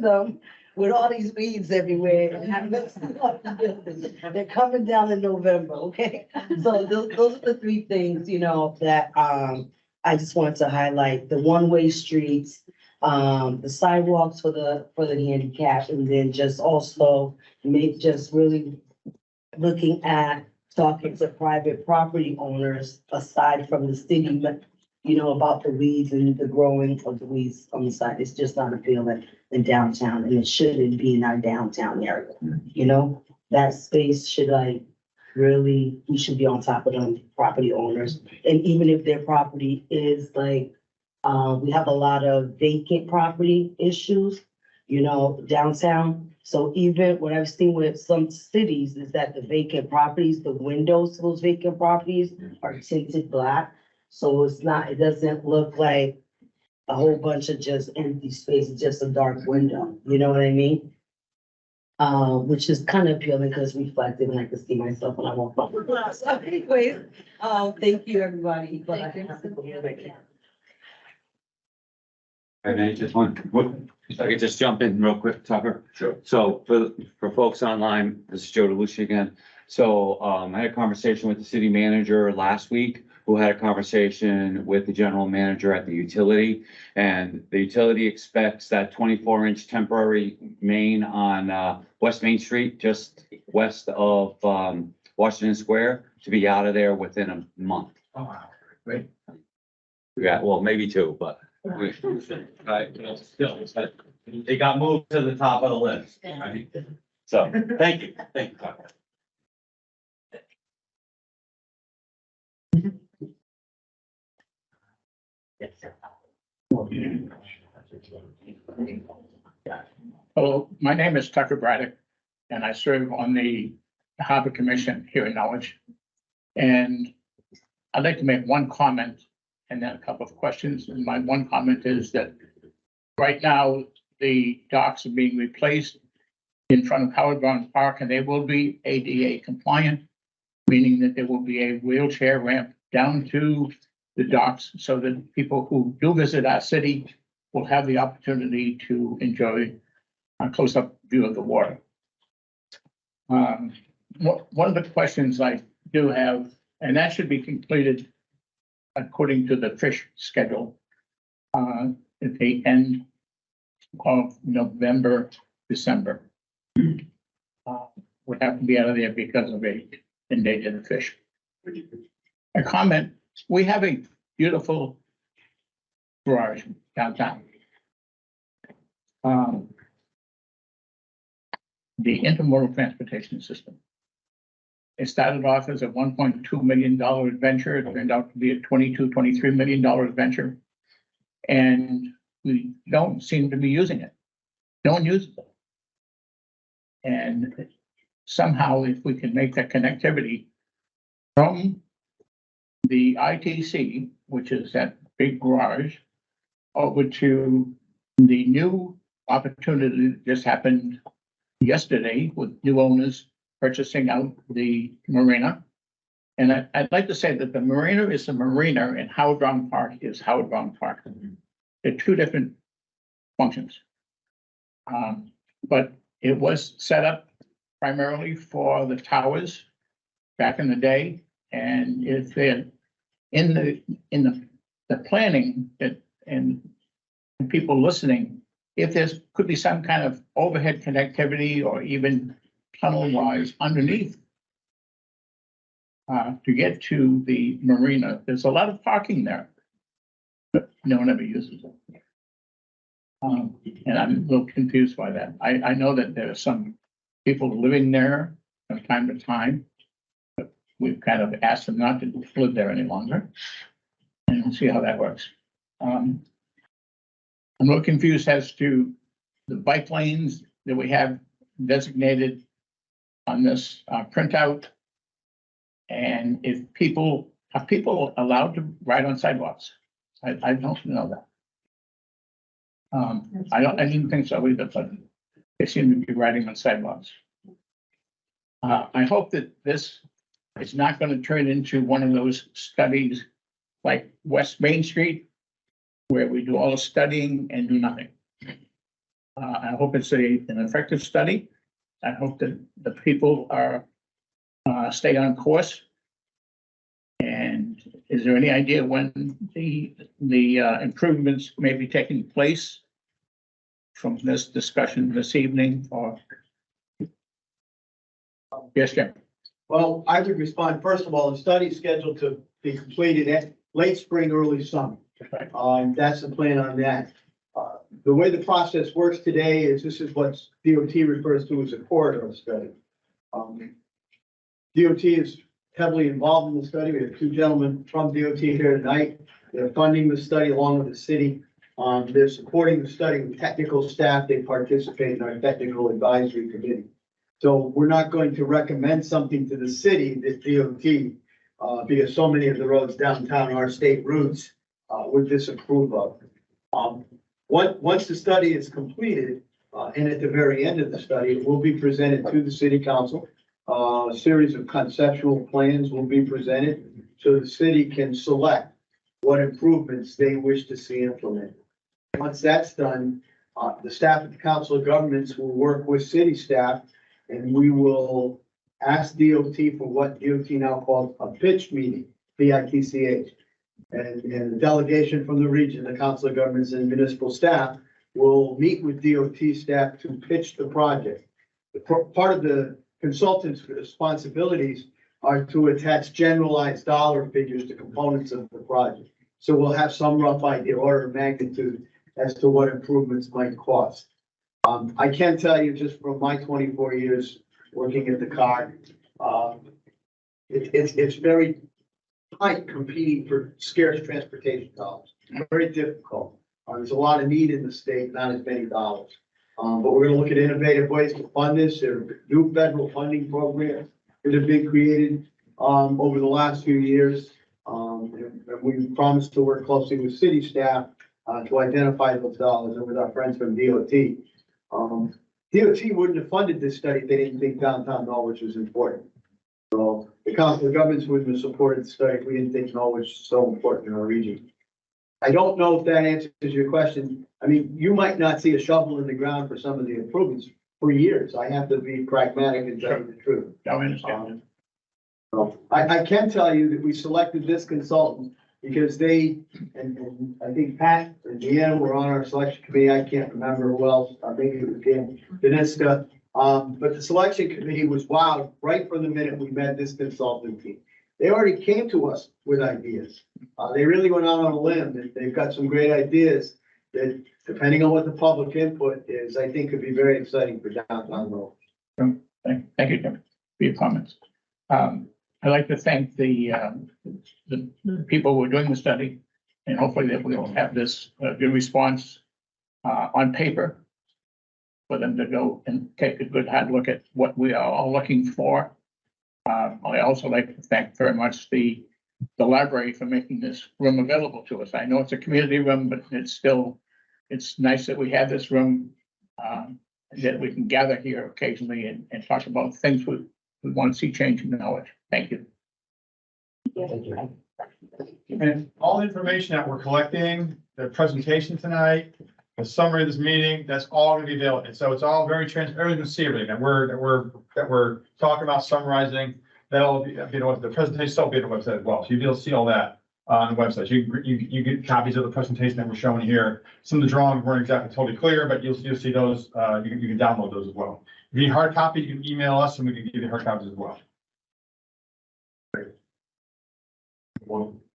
them with all these weeds everywhere. And have them up the building. They're coming down in November, okay? So those are the three things, you know, that I just wanted to highlight: the one-way streets, the sidewalks for the handicap, and then just also really looking at talking to private property owners aside from the city, you know, about the weeds and the growing of the weeds on the side. It's just not appealing in downtown, and it shouldn't be in our downtown area. You know, that space should we should be on top of them property owners. And even if their property is like, we have a lot of vacant property issues, you know, downtown. So even what I've seen with some cities is that the vacant properties, the windows to those vacant properties are tinted black. So it doesn't look like a whole bunch of just empty space, it's just a dark window, you know what I mean? Which is kind of appealing because it's reflective and I can see myself when I walk by. So anyways, thank you, everybody. And I just if I could just jump in real quick, Tucker. Sure. So for folks online, this is Joe DeLucia again. So I had a conversation with the city manager last week, who had a conversation with the general manager at the utility. And the utility expects that 24-inch temporary main on West Main Street, just west of Washington Square, to be out of there within a month. Oh, wow, great. Yeah, well, maybe two, but. Right, still, it got moved to the top of the list. Right? So, thank you, Tucker. Hello, my name is Tucker Braddock, and I serve on the Harbor Commission here in Norwich. And I'd like to make one comment and then a couple of questions. And my one comment is that right now, the docks are being replaced in front of Howard Brown Park, and they will be ADA compliant, meaning that there will be a wheelchair ramp down to the docks so that people who do visit our city will have the opportunity to enjoy a close-up view of the water. One of the questions I do have, and that should be completed according to the fish schedule, at the end of November, December. We have to be out of there because of a endangered fish. A comment, we have a beautiful garage downtown. The intermodal transportation system. It started off as a $1.2 million adventure. It turned out to be a $23 million adventure. And we don't seem to be using it. No one uses it. And somehow, if we can make that connectivity from the ITC, which is that big garage, over to the new opportunity that just happened yesterday with new owners purchasing out the marina. And I'd like to say that the marina is a marina and Howard Brown Park is Howard Brown Park. They're two different functions. But it was set up primarily for the towers back in the day. And if they're in the planning that, and people listening, if there's could be some kind of overhead connectivity or even tunnel wise underneath to get to the marina, there's a lot of parking there, but no one ever uses it. And I'm a little confused by that. I know that there are some people living there from time to time, but we've kind of asked them not to live there any longer, and we'll see how that works. I'm a little confused as to the bike lanes that we have designated on this printout. And if are people allowed to ride on sidewalks? I don't know that. I didn't think so either, but they seem to be riding on sidewalks. I hope that this is not gonna turn into one of those studies like West Main Street, where we do all the studying and do nothing. I hope it's an effective study. I hope that the people are, stay on course. And is there any idea when the improvements may be taking place from this discussion this evening, or? Yes, Jim? Well, I would respond, first of all, the study is scheduled to be completed at late spring, early summer. Right. That's the plan on that. The way the process works today is this is what DOT refers to as a corridor study. DOT is heavily involved in the study. We have two gentlemen from DOT here tonight. They're funding the study along with the city. They're supporting the study with technical staff. They participate in our technical advisory committee. So we're not going to recommend something to the city, this DOT, because so many of the roads downtown are state routes, would disapprove of. Once the study is completed, and at the very end of the study, it will be presented to the city council. A series of conceptual plans will be presented so the city can select what improvements they wish to see implemented. Once that's done, the staff at the Council of Governments will work with city staff, and we will ask DOT for what DOT now calls a pitch meeting, PITCH. And the delegation from the region, the Council of Governments and municipal staff will meet with DOT staff to pitch the project. Part of the consultant's responsibilities are to attach generalized dollar figures to components of the project. So we'll have some rough idea, order of magnitude, as to what improvements might cost. I can tell you just from my 24 years working at the COG, it's very tight competing for scarce transportation dollars. Very difficult. There's a lot of need in the state, not as many dollars. But we're gonna look at innovative ways to fund this. There are new federal funding programs that have been created over the last few years. And we promised to work closely with city staff to identify those dollars and with our friends from DOT. DOT wouldn't have funded this study if they didn't think downtown Norwich was important. So the Council of Governments wouldn't have supported the study if we didn't think Norwich is so important in our region. I don't know if that answers your question. I mean, you might not see a shovel in the ground for some of the improvements for years. I have to be pragmatic and tell you the truth. I understand. So I can tell you that we selected this consultant because they, and I think Pat and Deanna were on our selection committee. I can't remember who else. I think it was Dan Daniska. But the selection committee was wowed right from the minute we met this consultant team. They already came to us with ideas. They really went out on a limb, and they've got some great ideas that, depending on what the public input is, I think could be very exciting for downtown Norwich. Thank you, Jim, for your comments. I'd like to thank the people who are doing the study, and hopefully that we'll have this good response on paper for them to go and take a good hard look at what we are all looking for. I also like to thank very much the library for making this room available to us. I know it's a community room, but it's nice that we have this room, that we can gather here occasionally and talk about things we want to see change in Norwich. Thank you. And all the information that we're collecting, the presentation tonight, the summary of this meeting, that's all gonna be available. And so it's all very transparent. Everyone can see everything that we're talking about, summarizing. That'll be, the presentation will be on the website as well. So you'll be able to see all that on the website. You get copies of the presentation that we're showing here. Some of the drawings weren't exactly totally clear, but you'll see those. You can download those as well. If you need hard copy, you can email us and we can give you hard copies as well.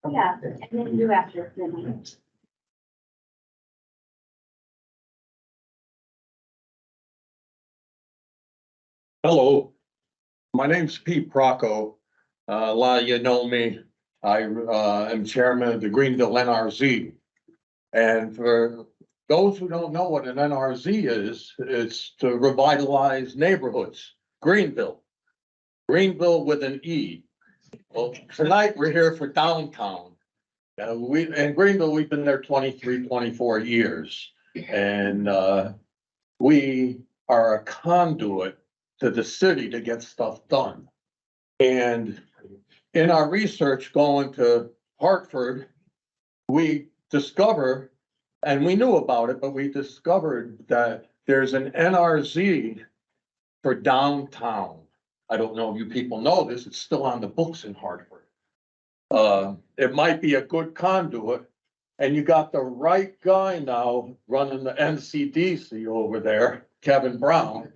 Yeah, and then you after. Hello, my name's Pete Procco. A lot of you know me. I am chairman of the Greenville NRZ. And for those who don't know what an NRZ is, it's to revitalize neighborhoods, Greenville. Greenville with an E. Well, tonight we're here for downtown. In Greenville, we've been there 23, 24 years. And, we are a conduit to the city to get stuff done. And in our research going to Hartford, we discover, and we knew about it, but we discovered that there's an NRZ for downtown. I don't know if you people know this, it's still on the books in Hartford. It might be a good conduit, and you got the right guy now running the NCDC over there, Kevin Brown,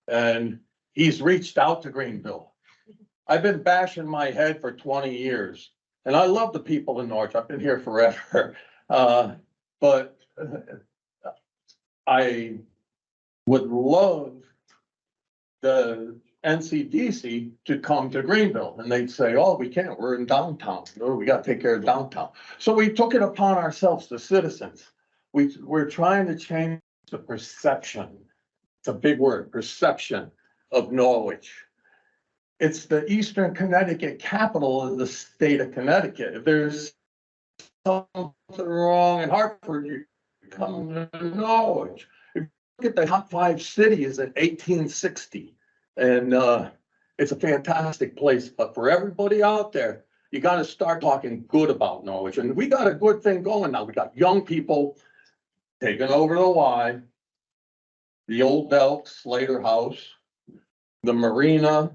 and he's reached out to Greenville. I've been bashing my head for 20 years, and I love the people in Norwich. I've been here forever. But I would love the NCDC to come to Greenville, and they'd say, oh, we can't, we're in downtown. Oh, we gotta take care of downtown. So we took it upon ourselves, the citizens. We're trying to change the perception. It's a big word, perception of Norwich. It's the Eastern Connecticut capital of the state of Connecticut. If there's something wrong in Hartford, you come to Norwich. If you look at the top 5 cities in 1860, and it's a fantastic place, but for everybody out there, you got to start talking good about Norwich. And we got a good thing going now. We got young people taking over the Y, the old Elk Slater House, the marina.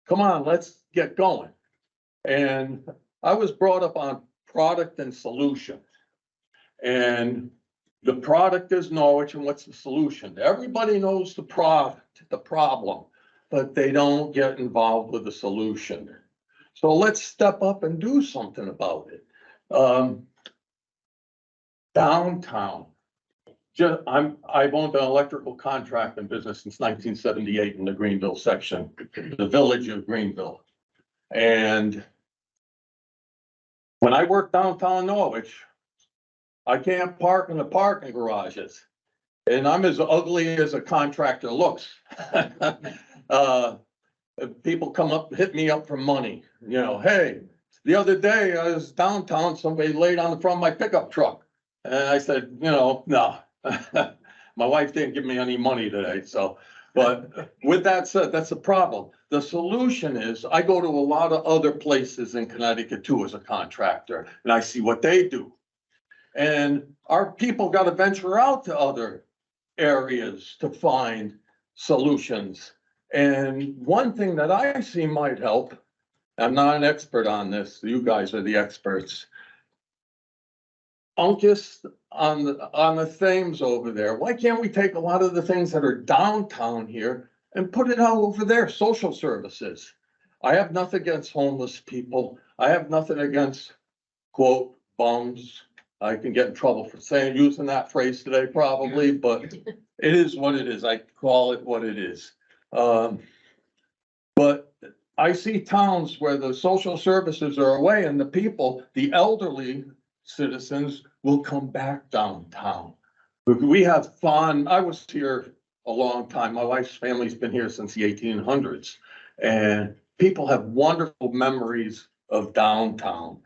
Come on, let's get going. And I was brought up on product and solution. And the product is Norwich, and what's the solution? Everybody knows the product, the problem, but they don't get involved with the solution. So let's step up and do something about it. Downtown. I've owned an electrical contracting business since 1978 in the Greenville section, the village of Greenville. And when I worked downtown Norwich, I can't park in the parking garages. And I'm as ugly as a contractor looks. People come up, hit me up for money. You know, hey, the other day I was downtown, somebody laid on the front of my pickup truck. And I said, you know, no. My wife didn't give me any money today, so, but with that said, that's a problem. The solution is I go to a lot of other places in Connecticut too as a contractor, and I see what they do. And our people got to venture out to other areas to find solutions. And one thing that I see might help, I'm not an expert on this, you guys are the experts. Uncas on the Thames over there. Why can't we take a lot of the things that are downtown here and put it out over there? Social services. I have nothing against homeless people. I have nothing against, quote, bums. I can get in trouble for using that phrase today probably, but it is what it is. I call it what it is. But I see towns where the social services are away and the people, the elderly citizens will come back downtown. We have fun. I was here a long time. My wife's family's been here since the 1800s, and people have wonderful memories of downtown.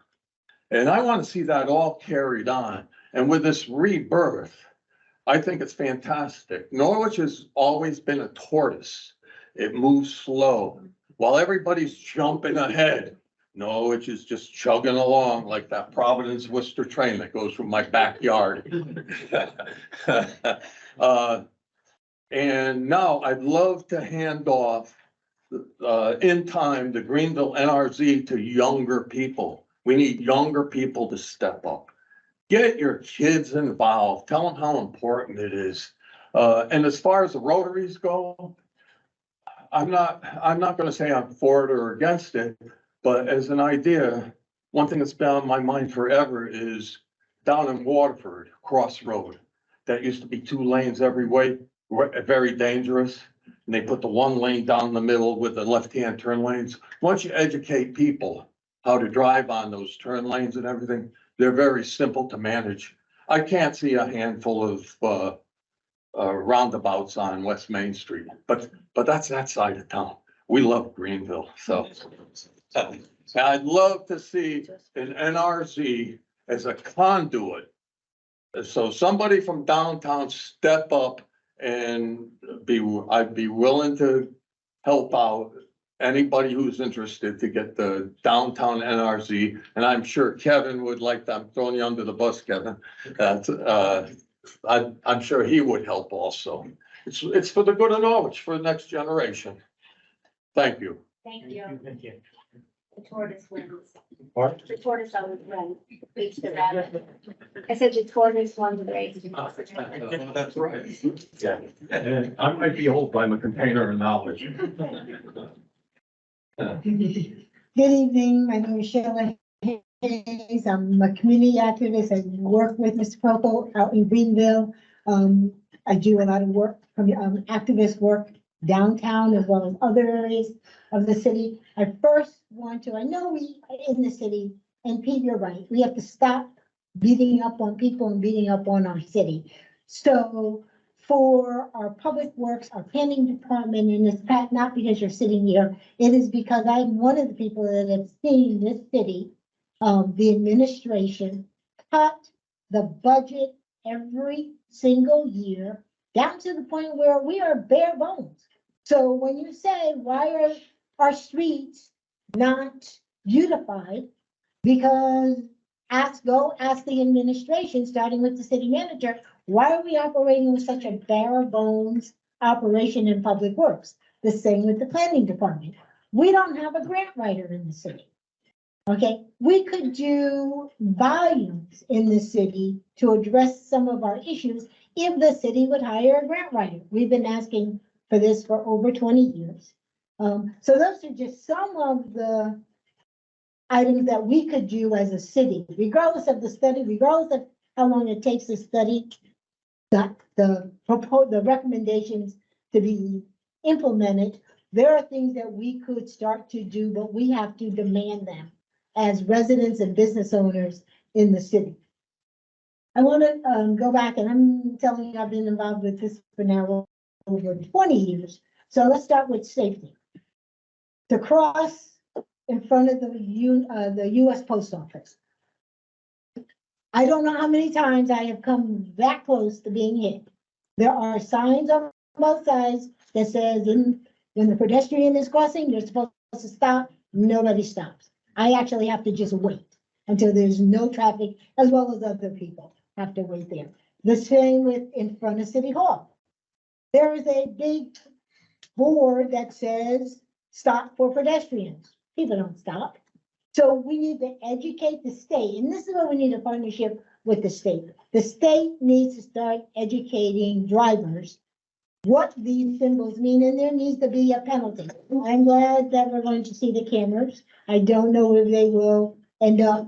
And I want to see that all carried on. And with this rebirth, I think it's fantastic. Norwich has always been a tortoise. It moves slow. While everybody's jumping ahead, Norwich is just chugging along like that Providence Worcester train that goes through my backyard. And now I'd love to hand off in time the Greenville NRZ to younger people. We need younger people to step up. Get your kids involved. Tell them how important it is. And as far as the Rotaries go, I'm not going to say I'm for it or against it, but as an idea, one thing that's been on my mind forever is down in Waterford, Crossroad. That used to be 2 lanes every way, very dangerous. And they put the 1 lane down the middle with the left-hand turn lanes. Once you educate people how to drive on those turn lanes and everything, they're very simple to manage. I can't see a handful of roundabouts on West Main Street, but that's that side of town. we love Greenville, so. I'd love to see an NRZ as a conduit. So somebody from downtown step up and I'd be willing to help out anybody who's interested to get the downtown NRZ. And I'm sure Kevin would like to, I'm throwing you under the bus, Kevin. I'm sure he would help also. It's for the good of Norwich, for the next generation. Thank you. Thank you. Thank you. The tortoise wins. What? The tortoise always wins. Beats the rabbit. I said the tortoise won the race. That's right. Yeah, and I might be old, but I'm a container of knowledge. Good evening, my name is Sheila Hayes. I'm a community activist. I work with Mr. Popo out in Greenville. I do a lot of work, activist work downtown as well as other areas of the city. I first want to, I know we in the city, and Pete, you're right, we have to stop beating up on people and beating up on our city. So for our public works, our planning department, and it's Pat, not because you're sitting here, it is because I'm one of the people that have seen this city, the administration cut the budget every single year down to the point where we are bare bones. So when you say, why are our streets not beautified? Because ask the administration, starting with the city manager, why are we operating with such a bare bones operation in public works? The same with the planning department. We don't have a grant writer in the city. Okay, we could do volumes in the city to address some of our issues if the city would hire a grant writer. We've been asking for this for over 20 years. So those are just some of the items that we could do as a city, regardless of the study, regardless of how long it takes to study the recommendations to be implemented. There are things that we could start to do, but we have to demand them as residents and business owners in the city. I want to go back, and I'm telling you, I've been involved with this for now over 20 years. So let's start with safety. To cross in front of the U.S. Post Office. I don't know how many times I have come that close to being hit. There are signs on both sides that says when the pedestrian is crossing, you're supposed to stop. Nobody stops. I actually have to just wait until there's no traffic, as well as other people have to wait there. The same with in front of City Hall. There is a big board that says stop for pedestrians. People don't stop. So we need to educate the state, and this is where we need a partnership with the state. The state needs to start educating drivers what these symbols mean, and there needs to be a penalty. I'm glad that we're going to see the cameras. I don't know if they will end up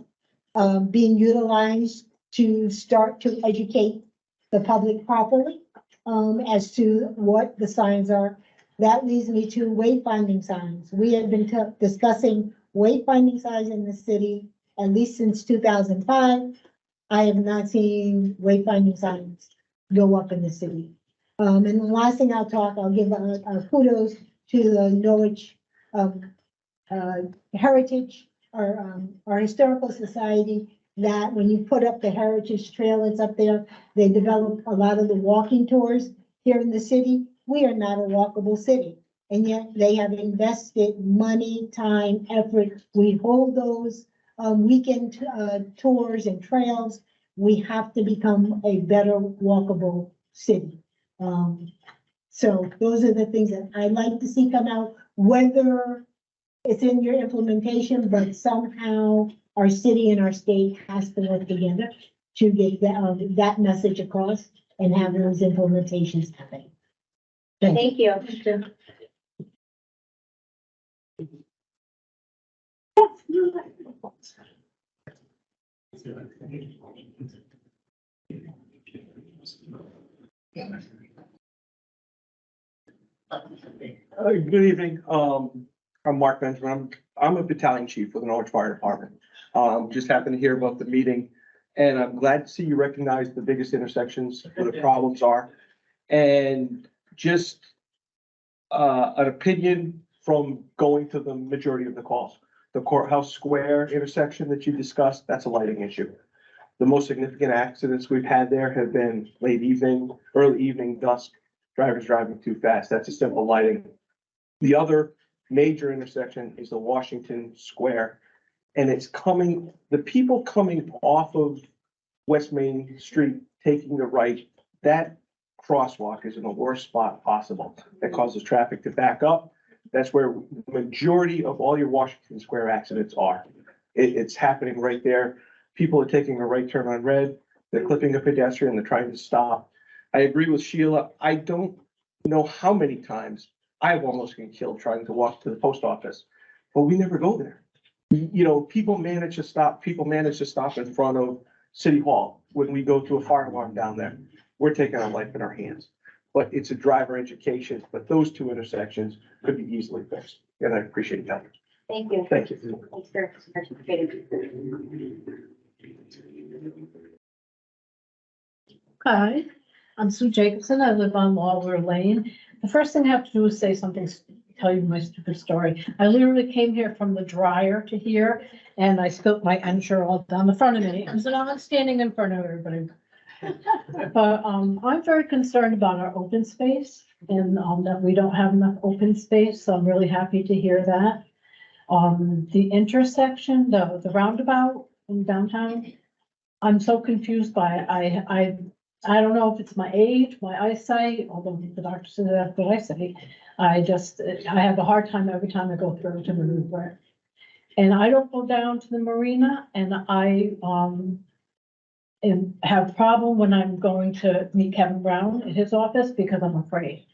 being utilized to start to educate the public properly as to what the signs are. That leads me to wayfinding signs. We have been discussing wayfinding signs in the city at least since 2005. I have not seen wayfinding signs go up in the city. And the last thing I'll give kudos to the Norwich Heritage, our historical society, that when you put up the Heritage Trail, it's up there. They developed a lot of the walking tours here in the city. We are not a walkable city, and yet they have invested money, time, effort. We hold those weekend tours and trails. We have to become a better walkable city. So those are the things that I'd like to see come out, whether it's in your implementation, but somehow our city and our state has to work together to get that message across and have those implementations happen. Thank you. Good evening. I'm Mark Benjamin. I'm a battalion chief with the Norwich Fire Department. Just happened to hear about the meeting, and I'm glad to see you recognize the biggest intersections where the problems are. And just an opinion from going to the majority of the calls. The Courthouse Square intersection that you discussed, that's a lighting issue. The most significant accidents we've had there have been late evening, early evening, dusk, drivers driving too fast. That's a simple lighting. The other major intersection is the Washington Square. And it's coming, the people coming off of West Main Street, taking the right, that crosswalk is in the worst spot possible. That causes traffic to back up. That's where the majority of all your Washington Square accidents are. It's happening right there. People are taking a right turn on red. They're clipping a pedestrian. They're trying to stop. I agree with Sheila. I don't know how many times I've almost been killed trying to walk to the post office, but we never go there. You know, people manage to stop in front of City Hall when we go to a fire alarm down there. We're taking our life in our hands. But it's a driver education, but those two intersections could be easily fixed. And I appreciate that. Thank you. Thank you. Thanks for participating. Hi, I'm Sue Jacobson. I live on Lawler Lane. The first thing I have to do is say something, tell you my stupid story. I literally came here from the dryer to here and I spilt my Ensure all down the front of me. So now I'm standing in front of everybody. But I'm very concerned about our open space and that we don't have enough open space. So I'm really happy to hear that. The intersection, the roundabout in downtown, I'm so confused by it. I don't know if it's my age, my eyesight, although the doctor said that's what I say. I have a hard time every time I go through to maneuver it. And I don't go down to the marina and I and have a problem when I'm going to meet Kevin Brown at his office because I'm afraid.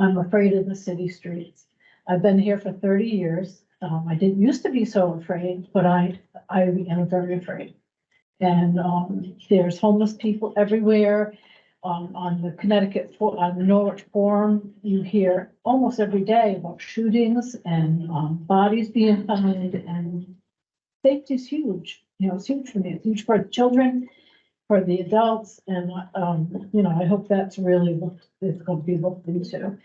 I'm afraid of the city streets. I've been here for 30 years. I didn't used to be so afraid, but I am very afraid. And there's homeless people everywhere. On the Connecticut, on the Norwich Forum, you hear almost every day about shootings and bodies being found, and safety is huge. You know, it's huge for me. It's huge for the children, for the adults, and you know, I hope that's really what it's going to be looked into.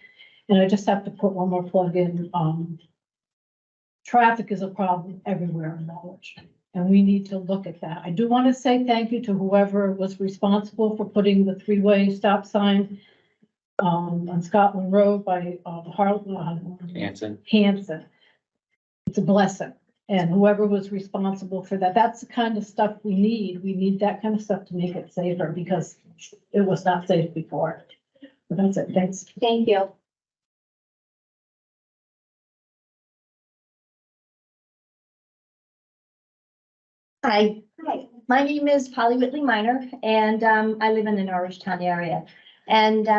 And I just have to put one more plug in. Traffic is a problem everywhere in Norwich. And we need to look at that. I do want to say thank you to whoever was responsible for putting the three-way stop sign on Scotland Road by Hanson. Hanson. It's a blessing. And whoever was responsible for that, that's the kind of stuff we need. We need that kind of stuff to make it safer because it was not safe before. But that's it. Thanks. Thank you. Hi, my name is Polly Whitley Minor, and I live in the Norwich Town area. And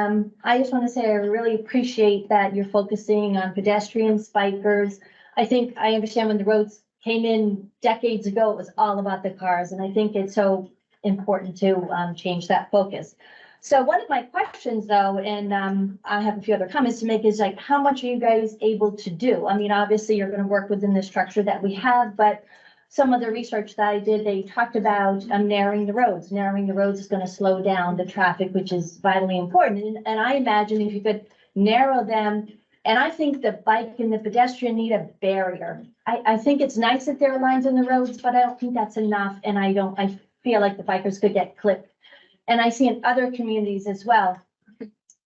I just want to say I really appreciate that you're focusing on pedestrians, bikers. I think I understand when the roads came in decades ago, it was all about the cars, and I think it's so important to change that focus. So one of my questions though, and I have a few other comments to make, is like, how much are you guys able to do? I mean, obviously you're going to work within the structure that we have, but some of the research that I did, they talked about narrowing the roads. Narrowing the roads is going to slow down the traffic, which is vitally important. And I imagine if you could narrow them, and I think the bike and the pedestrian need a barrier. I think it's nice that there are lines on the roads, but I don't think that's enough. And I feel like the bikers could get clipped. And I see in other communities as well,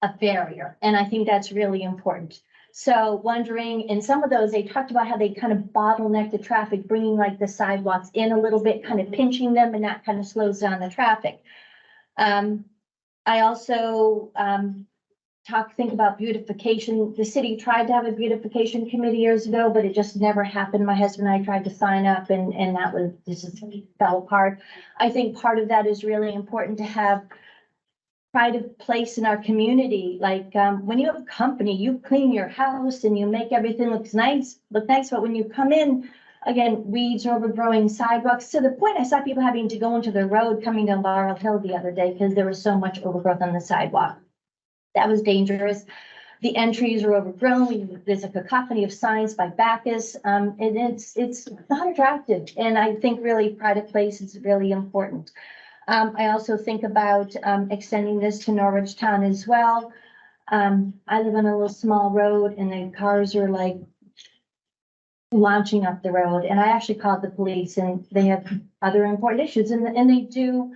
a barrier. And I think that's really important. So wondering, in some of those, they talked about how they kind of bottleneck the traffic, bringing like the sidewalks in a little bit, kind of pinching them, and that kind of slows down the traffic. I also think about beautification. The city tried to have a beautification committee years ago, but it just never happened. My husband and I tried to sign up and this just fell apart. I think part of that is really important to have pride of place in our community. Like when you have a company, you clean your house and you make everything look nice, but when you come in, again, weeds are overgrowing sidewalks to the point I saw people having to go into the road coming down Laurel Hill the other day because there was so much overgrowth on the sidewalk. That was dangerous. The entries are overgrown. There's a cacophony of signs by Bacchus. And it's not attractive. And I think really pride of place is really important. I also think about extending this to Norwich Town as well. I live on a little small road and the cars are like launching up the road. And I actually called the police and they have other important issues and they do,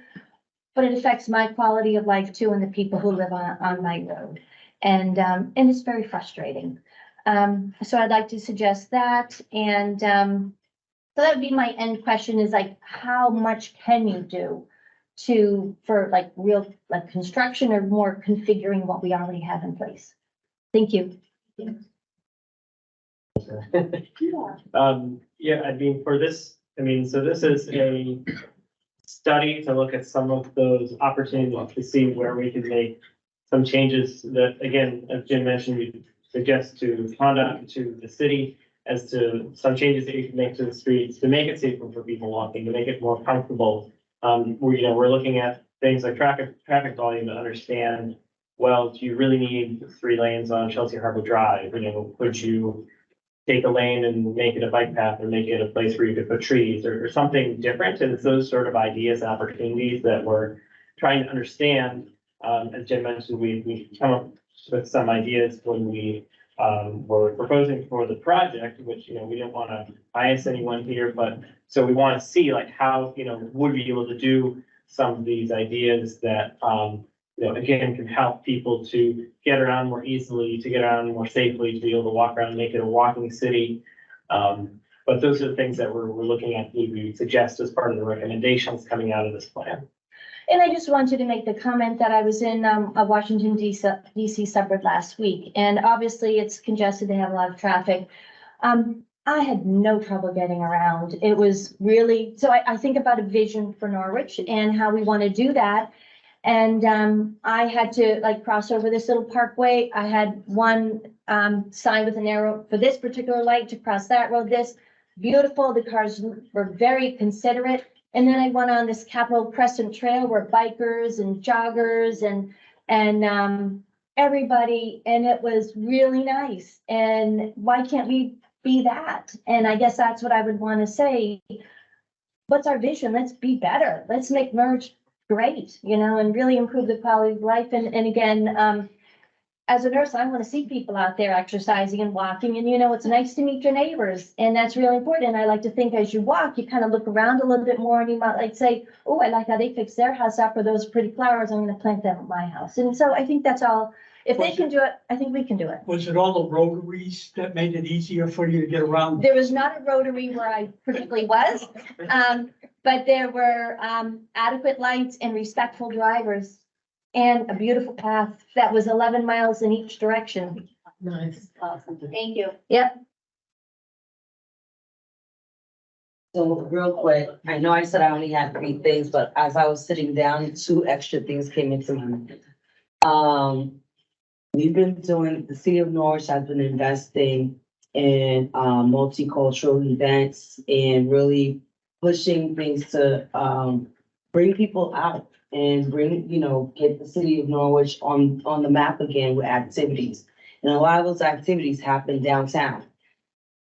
but it affects my quality of life too and the people who live on my road. And it's very frustrating. So I'd like to suggest that. And so that would be my end question is like, how much can you do for like real, like construction or more configuring what we already have in place? Thank you. Yeah, I mean, for this, so this is a study to look at some of those opportunities to see where we can make some changes that, again, as Jim mentioned, we suggest to conduct to the city as to some changes that you can make to the streets to make it safer for people walking, to make it more comfortable. We're looking at things like traffic volume to understand, well, do you really need 3 lanes on Chelsea Harbor Drive? Could you take a lane and make it a bike path or make it a place where you could put trees or something different? And it's those sort of ideas and opportunities that we're trying to understand. As Jim mentioned, we come up with some ideas when we were proposing for the project, which, we didn't want to bias anyone here, but so we want to see like how, would we be able to do some of these ideas that, again, can help people to get around more easily, to get around more safely, to be able to walk around, make it a walking city. But those are the things that we're looking at, we suggest as part of the recommendations coming out of this plan. And I just wanted to make the comment that I was in a Washington DC suburb last week, and obviously it's congested, they have a lot of traffic. I had no trouble getting around. It was really, so I think about a vision for Norwich and how we want to do that. And I had to like cross over this little parkway. I had one sign with an arrow for this particular light to cross that road. This beautiful, the cars were very considerate. And then I went on this Capitol Crescent Trail where bikers and joggers and everybody, and it was really nice. And why can't we be that? And I guess that's what I would want to say. What's our vision? Let's be better. Let's make Norwich great, and really improve the quality of life. And again, as a nurse, I want to see people out there exercising and walking, and it's nice to meet your neighbors, and that's really important. And I like to think as you walk, you kind of look around a little bit more, and you might like say, oh, I like how they fixed their house up, or those pretty flowers, I'm going to plant them at my house. And so I think that's all. If they can do it, I think we can do it. Was it all the rotaries that made it easier for you to get around? There was not a rotary where I particularly was, but there were adequate lights and respectful drivers and a beautiful path that was 11 miles in each direction. Nice. Awesome. Thank you. Yep. So real quick, I know I said I only had 3 things, but as I was sitting down, 2 extra things came into my mind. The city of Norwich has been investing in multicultural events and really pushing things to bring people out and get the city of Norwich on the map again with activities. And a lot of those activities happen downtown.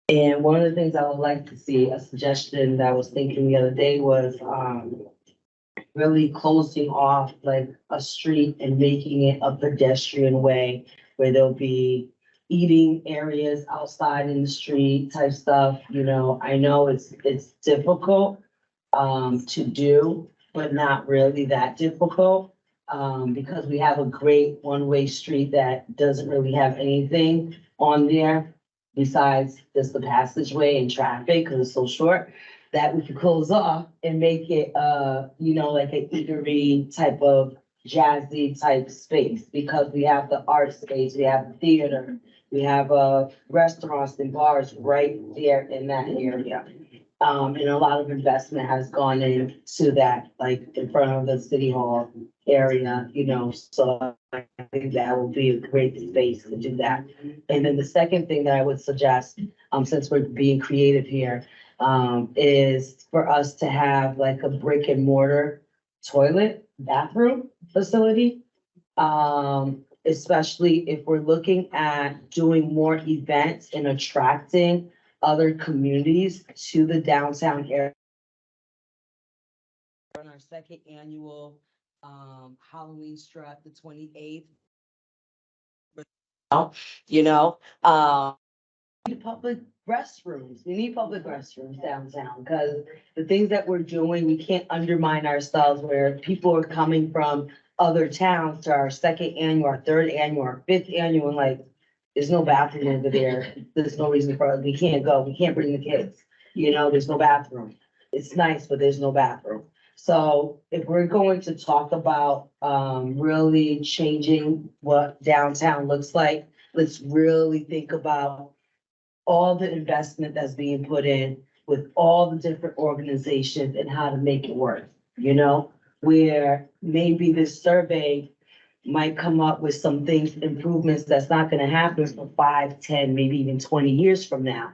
And one of the things I would like to see, a suggestion that I was thinking the other day was really closing off like a street and making it a pedestrian way where there'll be eating areas outside in the street type stuff. I know it's difficult to do, but not really that difficult because we have a great one-way street that doesn't really have anything on there besides just the passageway and traffic because it's so short that we could close off and make it, like an eatery type of jazzy type space because we have the art space, we have the theater, we have restaurants and bars right there in that area. And a lot of investment has gone into that, like in front of the city hall area, so I think that will be a great space to do that. And then the second thing that I would suggest, since we're being creative here, is for us to have like a brick and mortar bathroom facility. Especially if we're looking at doing more events and attracting other communities to the downtown area. On our second annual Halloween strut, the 28th. need public restrooms. We need public restrooms downtown, because the things that we're doing, we can't undermine ourselves where people are coming from other towns to our second annual, our third annual, our fifth annual, and like, there's no bathroom over there. There's no reason for us. We can't go. We can't bring the kids. You know, there's no bathroom. It's nice, but there's no bathroom. So if we're going to talk about really changing what downtown looks like, let's really think about all the investment that's being put in with all the different organizations and how to make it work, you know? Where maybe this survey might come up with some things, improvements that's not gonna happen for 5, 10, maybe even 20 years from now.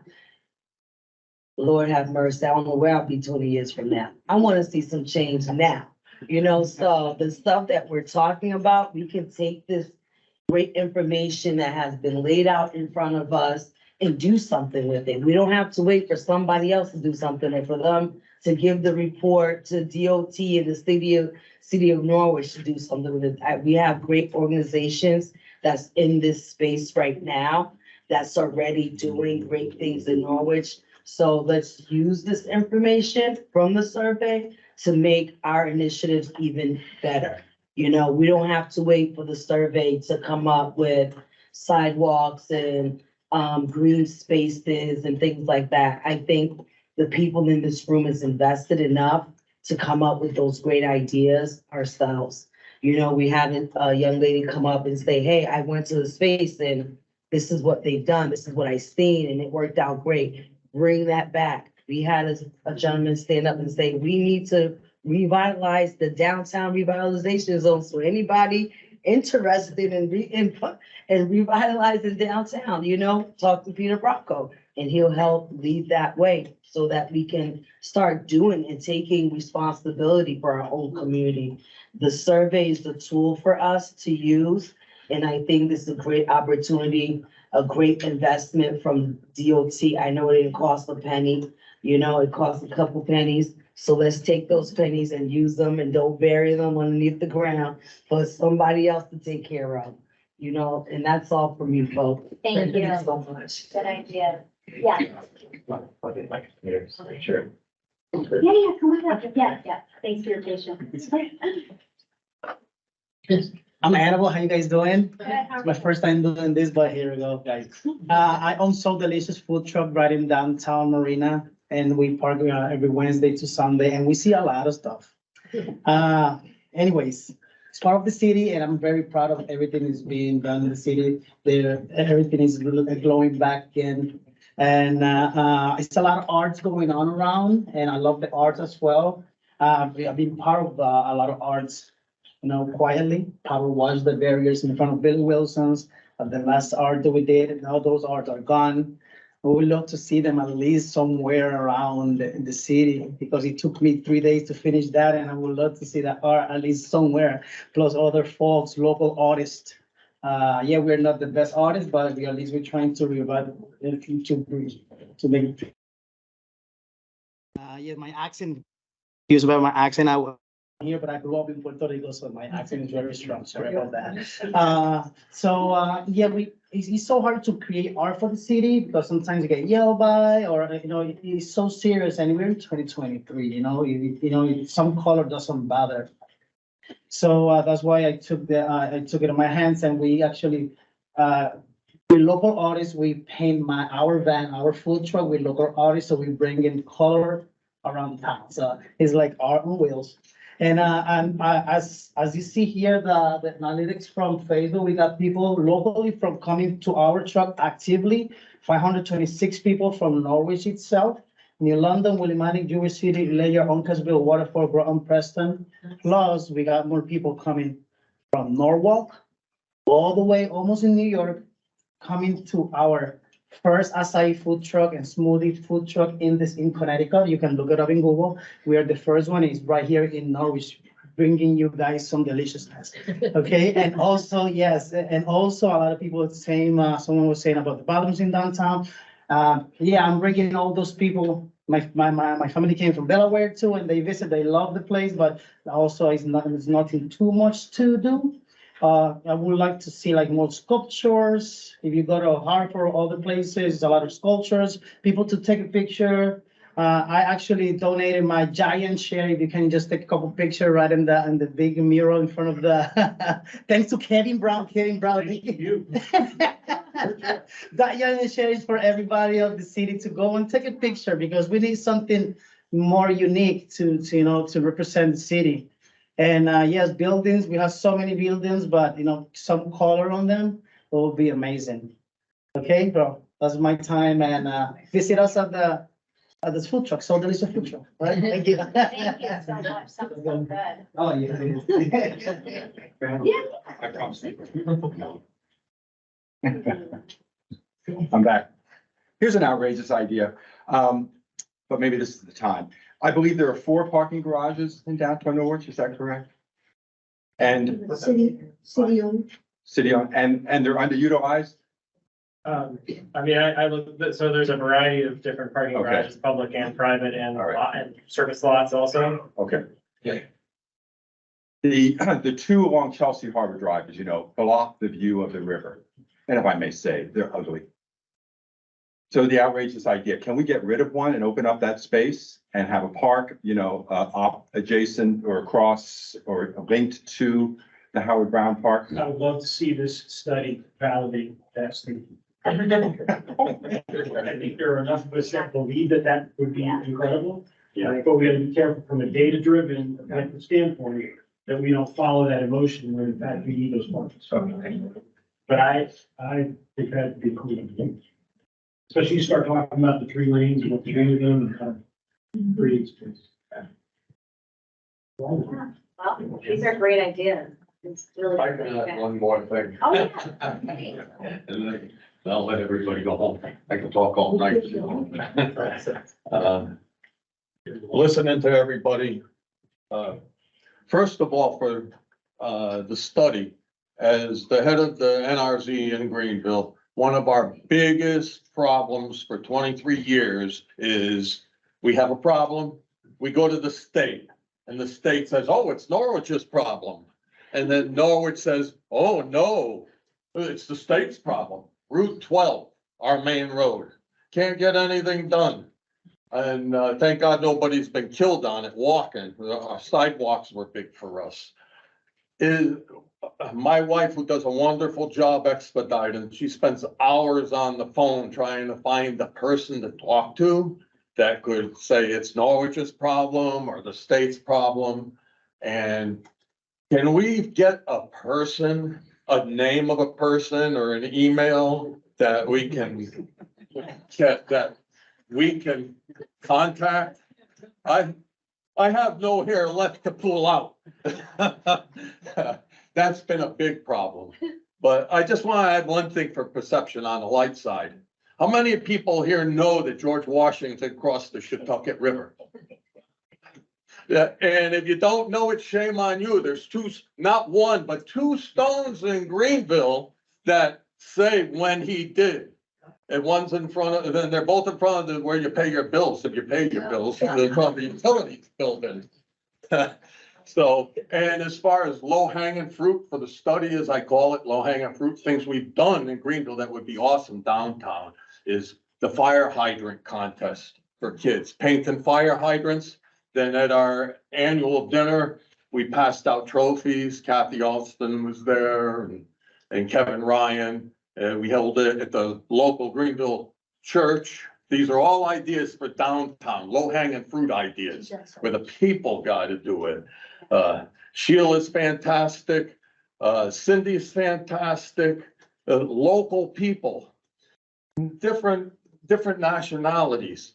Lord have mercy, I don't know where I'll be 20 years from now. I wanna see some change now, you know? So the stuff that we're talking about, we can take this great information that has been laid out in front of us and do something with it. We don't have to wait for somebody else to do something or for them to give the report to DOT and the city of Norwich to do something with it. We have great organizations that's in this space right now that's already doing great things in Norwich. So let's use this information from the survey to make our initiatives even better. You know, we don't have to wait for the survey to come up with sidewalks and green spaces and things like that. I think the people in this room is invested enough to come up with those great ideas ourselves. You know, we had a young lady come up and say, hey, I went to the space and this is what they've done. This is what I seen and it worked out great. Bring that back. We had a gentleman stand up and say, we need to revitalize the downtown revitalization zone. So anybody interested in revitalizing downtown, you know, talk to Peter Bracco and he'll help lead that way so that we can start doing and taking responsibility for our own community. The survey is the tool for us to use. And I think this is a great opportunity, a great investment from DOT. I know it didn't cost a penny, you know, it cost a couple pennies. So let's take those pennies and use them and don't bury them underneath the ground for somebody else to take care of, you know, and that's all from you, folks. Thank you. So much. Good idea. Yeah. Sure. Yeah, come on up. Yeah. Thanks for your patience. I'm Annabelle. How you guys doing? Good, how are It's my first time doing this, but here we go, guys. I own So Delicious food truck right in downtown Marina, and we park every Wednesday to Sunday, and we see a lot of stuff. Anyways, it's part of the city, and I'm very proud of everything that's being done in the city. Everything is glowing back in, and it's a lot of arts going on around, and I love the arts as well. I've been part of a lot of arts, you know, quietly. Power watch the barriers in front of Bill Wilson's, the last art that we did, and all those arts are gone. We would love to see them at least somewhere around the city, because it took me 3 days to finish that, and I would love to see that art at least somewhere, plus other folks, local artists. Yeah, we're not the best artists, but at least we're trying to revive, to make it. Yeah, my accent, excuse about my accent, here, but I grew up in Puerto Rico, so my accent is very strong. Sorry about that. Yeah, it's so hard to create art for the city because sometimes you get yelled by, or you know, it's so serious, and we're in 2023. You know, some color doesn't bother. So that's why I took it in my hands, and we actually, with local artists, we paint our van, our food truck with local artists, so we bring in color around town. So it's like art on wheels. And as you see here, the analytics from Facebook, we got people locally from coming to our truck actively, 526 people from Norwich itself, New London, Willimantic, Jewish City, Layer, Uncasville, Waterford, Broughton, Preston. Plus, we got more people coming from Norwalk, all the way almost in New York, coming to our first acai food truck and smoothie food truck in Connecticut. You can look it up in Google. We are the first one. It's right here in Norwich, bringing you guys some deliciousness. Okay, and also, yes, and also a lot of people saying, someone was saying about the bathrooms in downtown. Yeah, I'm bringing all those people. My family came from Delaware too, and they visit. They love the place, but also it's nothing too much to do. I would like to see like more sculptures. If you go to Hartford or other places, a lot of sculptures, people to take a picture. I actually donated my giant chair. If you can just take a couple pictures right in the big mural in front of the, thanks to Kevin Brown. Thank you. That giant chair is for everybody of the city to go and take a picture because we need something more unique to to represent the city. And yes, buildings, we have so many buildings, but some color on them will be amazing. Okay, bro, that's my time and visit us at the food truck, so delicious food truck, right? Thank you. Thank you so much. Sounds so good. Oh, yeah. I promise you. I'm back. Here's an outrageous idea, but maybe this is the time. I believe there are 4 parking garages in downtown Norwich, is that correct? And City owned. city on, and they're underutilized? I mean, I look, so there's a variety of different parking Okay. garages, public and private and, All right. and service lots also. Okay. The 2 along Chelsea Harbor Drive, as you know, block the view of the river. And if I may say, they're ugly. So the outrageous idea, can we get rid of one and open up that space and have a park, adjacent or across or linked to the Howard Brown Park? I would love to see this study validate that statement. I think there are enough of us that believe that that would be incredible. Yeah, but we gotta be careful from a data-driven objective standpoint that we don't follow that emotion when in fact we need those markets. But I think that'd be cool. Especially you start talking about the 3 lanes and what to do with them and breathe space. Well, these are great ideas. It's really. I can add one more thing. Oh, yeah. And then I'll let everybody go home. I can talk all night. Listening to everybody, first of all, for the study, as the head of the NRZ in Greenville, one of our biggest problems for 23 years is we have a problem, we go to the state, and the state says, oh, it's Norwich's problem. And then Norwich says, oh, no, it's the state's problem. Route 12, our main road, can't get anything done. And thank God nobody's been killed on it walking. Our sidewalks were big for us. My wife, who does a wonderful job expediting, she spends hours on the phone trying to find the person to talk to that could say it's Norwich's problem or the state's problem. And can we get a person, a name of a person or an email that we can get, that we can contact? I have no hair left to pull out. That's been a big problem. But I just want to add one thing for perception on the light side. How many people here know that George Washington crossed the Shattucket River? Yeah, and if you don't know it, shame on you. There's 2, not 1, but 2 stones in Greenville that say when he did. And one's in front of, then they're both in front of where you pay your bills, if you pay your bills, in front of the utilities building. So, and as far as low hanging fruit for the study, as I call it, low hanging fruit, things we've done in Greenville that would be awesome downtown is the fire hydrant contest for kids, painting fire hydrants. Then at our annual dinner, we passed out trophies. Kathy Alston was there and Kevin Ryan. We held it at the local Greenville church. These are all ideas for downtown, low hanging fruit ideas where the people got to do it. Sheila's fantastic. Cindy's fantastic. Local people, different nationalities.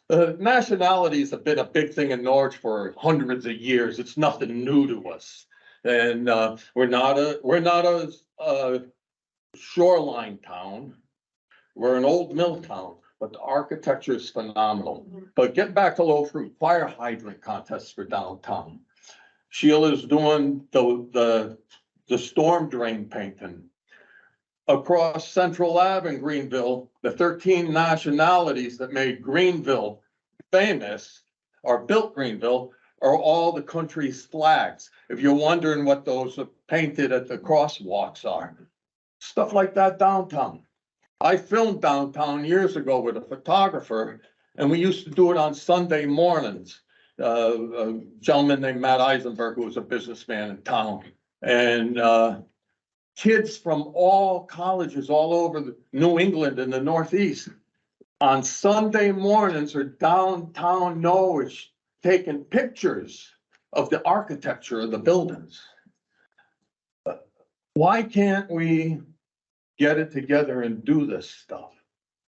Nationalities have been a big thing in Norwich for hundreds of years. It's nothing new to us. And we're not a shoreline town. We're an old mill town, but the architecture is phenomenal. But getting back to low fruit, fire hydrant contests for downtown. Sheila's doing the storm drain painting. Across Central Ave in Greenville, the 13 nationalities that made Greenville famous or built Greenville are all the country's flags. If you're wondering what those are painted at the crosswalks are, stuff like that downtown. I filmed downtown years ago with a photographer, and we used to do it on Sunday mornings. A gentleman named Matt Eisenberg, who was a businessman in town, and kids from all colleges all over New England and the Northeast on Sunday mornings are downtown Norwich taking pictures of the architecture of the buildings. Why can't we get it together and do this stuff?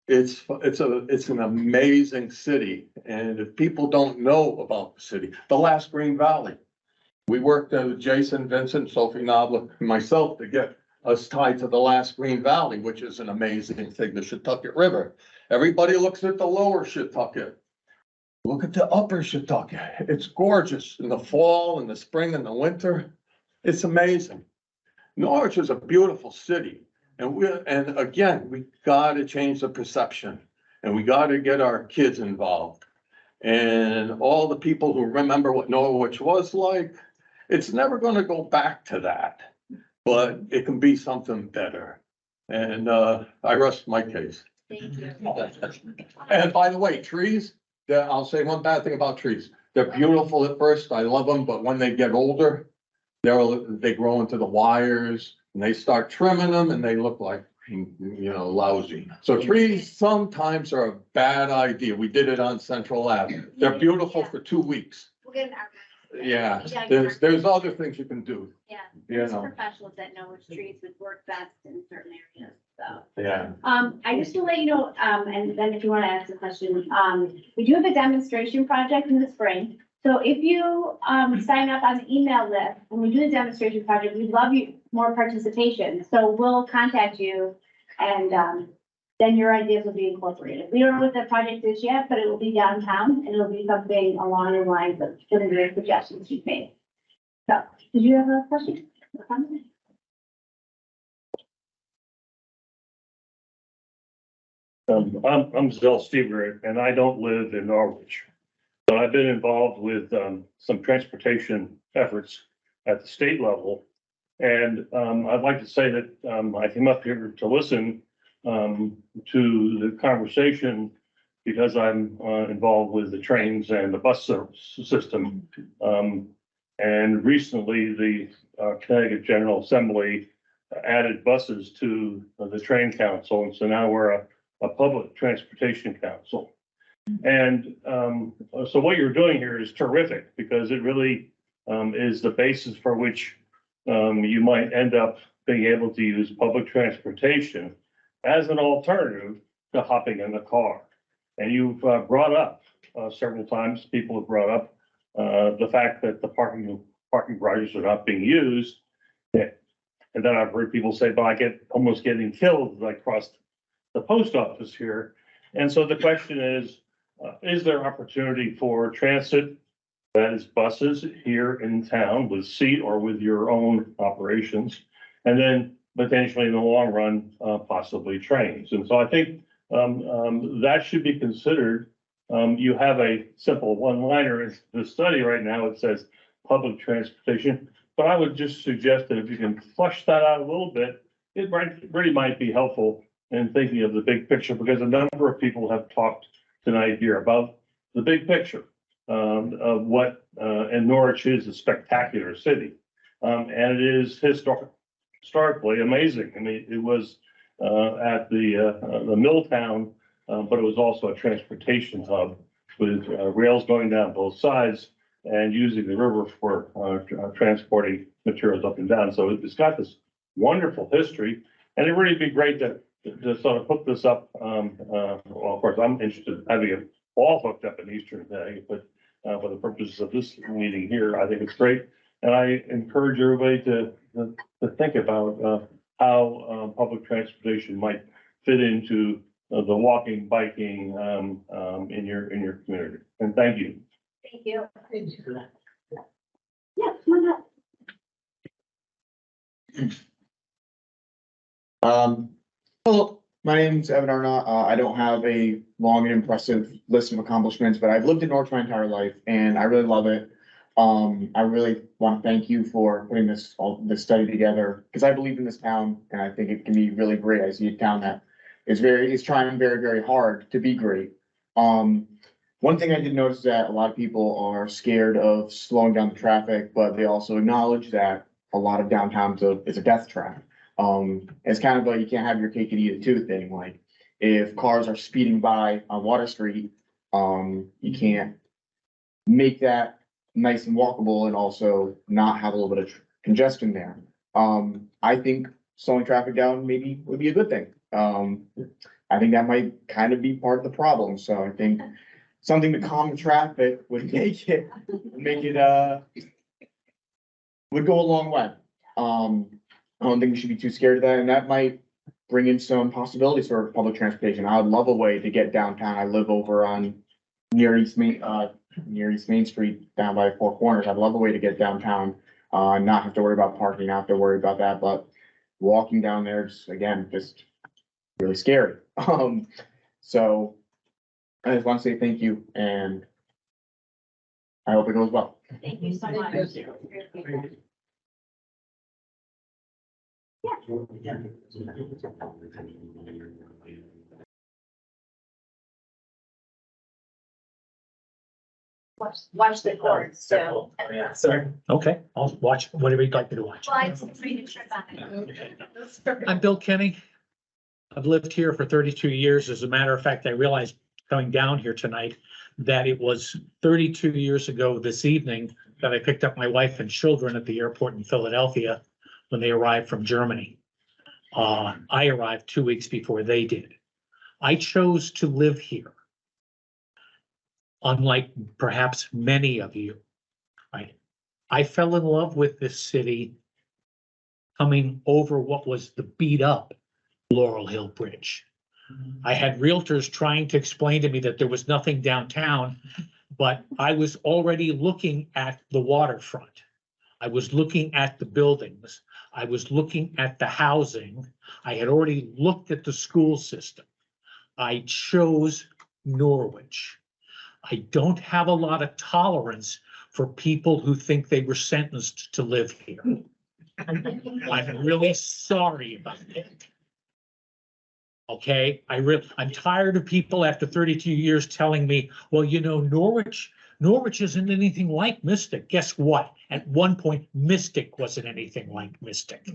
It's an amazing city, and if people don't know about the city, the last Green Valley, we worked with Jason, Vincent, Sophie Nobla, and myself to get us tied to the last Green Valley, which is an amazing thing, the Shetucket River. Everybody looks at the lower Shetucket. Look at the upper Shetucket. It's gorgeous in the fall, in the spring, and the winter. It's amazing. Norwich is a beautiful city. And again, we gotta change the perception, and we gotta get our kids involved. And all the people who remember what Norwich was like, it's never gonna go back to that, but it can be something better. And I rest my case. Thank you. And by the way, trees, I'll say one bad thing about trees. They're beautiful at first, I love them, but when they get older, they grow into the wires, and they start trimming them, and they look like, lousy. So trees sometimes are a bad idea. We did it on Central Ave. They're beautiful for 2 weeks. We'll get an arborist. Yeah, there's other things you can do. Yeah, You there's know. professionals that know which trees would work best in certain areas, so. Yeah. I just to let you know, and then if you want to ask a question, we do have a demonstration project in the spring. So if you, sign up on the email list, when we do the demonstration project, we'd love more participation. So we'll contact you and, then your ideas will be incorporated. We don't know what the project is yet, but it will be downtown and it'll be something along the lines of some of the suggestions you've made. So, did you have a question? I'm Zell Stever, and I don't live in Norwich. But I've been involved with some transportation efforts at the state level. And I'd like to say that I came up here to listen to the conversation because I'm involved with the trains and the bus service system. And recently, the Connecticut General Assembly added buses to the train council. And so now we're a public transportation council. And so what you're doing here is terrific because it really is the basis for which you might end up being able to use public transportation as an alternative to hopping in the car. And you've brought up several times, people have brought up the fact that the parking garages are not being used. And then I've heard people say, but I get almost getting killed as I cross the post office here. And so the question is there opportunity for transit, that is buses here in town with seat or with your own operations? And then potentially in the long run, possibly trains. And so I think that should be considered. You have a simple one-liner in the study right now. It says public transportation, but I would just suggest that if you can flush that out a little bit, it really might be helpful in thinking of the big picture, because a number of people have talked tonight here about the big picture of what, and Norwich is a spectacular city. And it is historically amazing. I mean, it was at the mill town, but it was also a transportation hub with rails going down both sides and using the river for transporting materials up and down. So it's got this wonderful history, and it really be great to sort of hook this up. Well, of course, I'm interested in having it all hooked up in Eastern Day, but for the purposes of this meeting here, I think it's great. And I encourage everybody to think about how public transportation might fit into the walking, biking in your community. And thank you. Thank you. Yeah, come on up. Hello, my name's Evan Arnott. I don't have a long and impressive list of accomplishments, but I've lived in Norwich my entire life and I really love it. I really want to thank you for putting this study together, because I believe in this town, and I think it can be really great. I see a town that is trying very, very hard to be great. One thing I did notice is that a lot of people are scared of slowing down the traffic, but they also acknowledge that a lot of downtown is a death trap. It's kind of like you can't have your cake and eat it too thing. Like if cars are speeding by on Water Street, you can't make that nice and walkable and also not have a little bit of congestion there. I think slowing traffic down maybe would be a good thing. I think that might kind of be part of the problem. So I think something to calm the traffic would would go a long way. I don't think we should be too scared of that, and that might bring in some possibilities for public transportation. I would love a way to get downtown. I live over on near East Main Street down by Four Corners. I'd love a way to get downtown, not have to worry about parking, not have to worry about that, but walking down there is, again, just really scary. So I just want to say thank you, and I hope it goes well. Thank you so much. Watch the court, so. Sorry. Okay, I'll watch whatever you'd like me to watch. I'm Bill Kenny. I've lived here for 32 years. As a matter of fact, I realized coming down here tonight that it was 32 years ago this evening that I picked up my wife and children at the airport in Philadelphia when they arrived from Germany. I arrived 2 weeks before they did. I chose to live here, unlike perhaps many of you, right? I fell in love with this city coming over what was the beat up Laurel Hill Bridge. I had realtors trying to explain to me that there was nothing downtown, but I was already looking at the waterfront. I was looking at the buildings. I was looking at the housing. I had already looked at the school system. I chose Norwich. I don't have a lot of tolerance for people who think they were sentenced to live here. I'm really sorry about it. Okay, I'm tired of people after 32 years telling me, well, you know, Norwich isn't anything like Mystic. Guess what? At one point, Mystic wasn't anything like Mystic.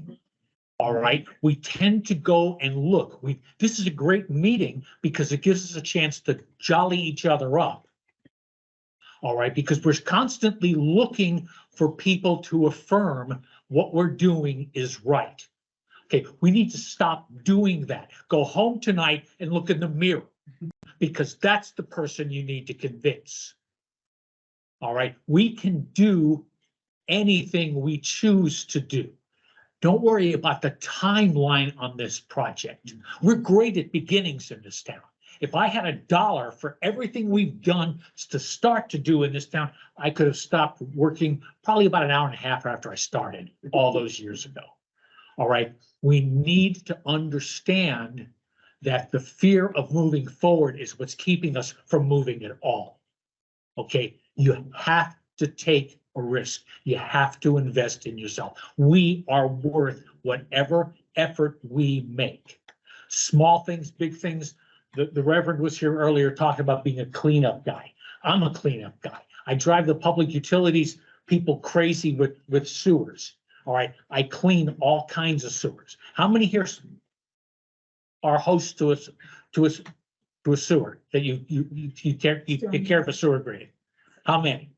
All right, we tend to go and look. This is a great meeting because it gives us a chance to jolly each other up. All right, because we're constantly looking for people to affirm what we're doing is right. Okay, we need to stop doing that. Go home tonight and look in the mirror because that's the person you need to convince. All right, we can do anything we choose to do. Don't worry about the timeline on this project. We're great at beginnings in this town. If I had $1 for everything we've done to start to do in this town, I could have stopped working probably about an hour and a half after I started all those years ago. All right, we need to understand that the fear of moving forward is what's keeping us from moving at all. Okay, you have to take a risk. You have to invest in yourself. We are worth whatever effort we make. Small things, big things. The Reverend was here earlier talking about being a cleanup guy. I'm a cleanup guy. I drive the public utilities people crazy with sewers. All right, I clean all kinds of sewers. How many here are hosts to a sewer that you take care of a sewer grading? How many?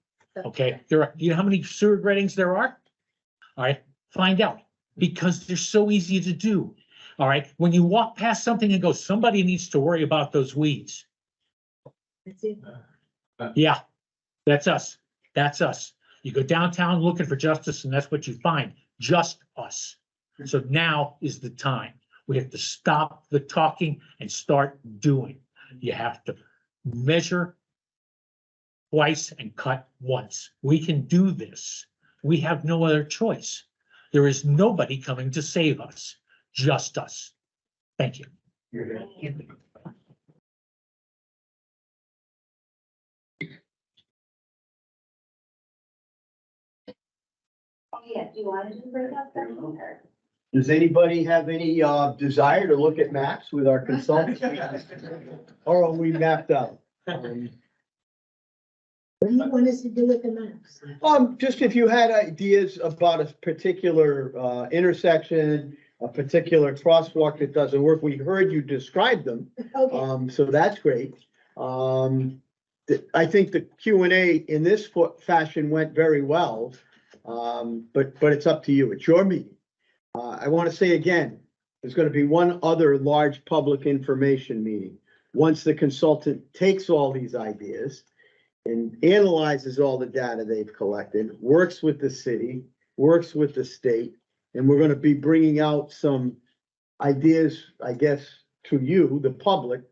Okay, you know how many sewer gradings there are? All right, find out because they're so easy to do. All right, when you walk past something and go, somebody needs to worry about those weeds. Yeah, that's us. That's us. You go downtown looking for justice and that's what you find, just us. So now is the time. We have to stop the talking and start doing. You have to measure twice and cut once. We can do this. We have no other choice. There is nobody coming to save us, just us. Thank you. Do you want to just bring up that? Does anybody have any, desire to look at maps with our consultants? Or are we mapped out? What do you want us to do with the maps? Just if you had ideas about a particular, intersection, a particular crosswalk that doesn't work, we heard you describe them. Okay, So that's great. I think the Q and A in this fashion went very well. But it's up to you. It's your meeting. I want to say again, there's going to be one other large public information meeting. Once the consultant takes all these ideas and analyzes all the data they've collected, works with the city, works with the state, and we're going to be bringing out some ideas, I guess, to you, the public,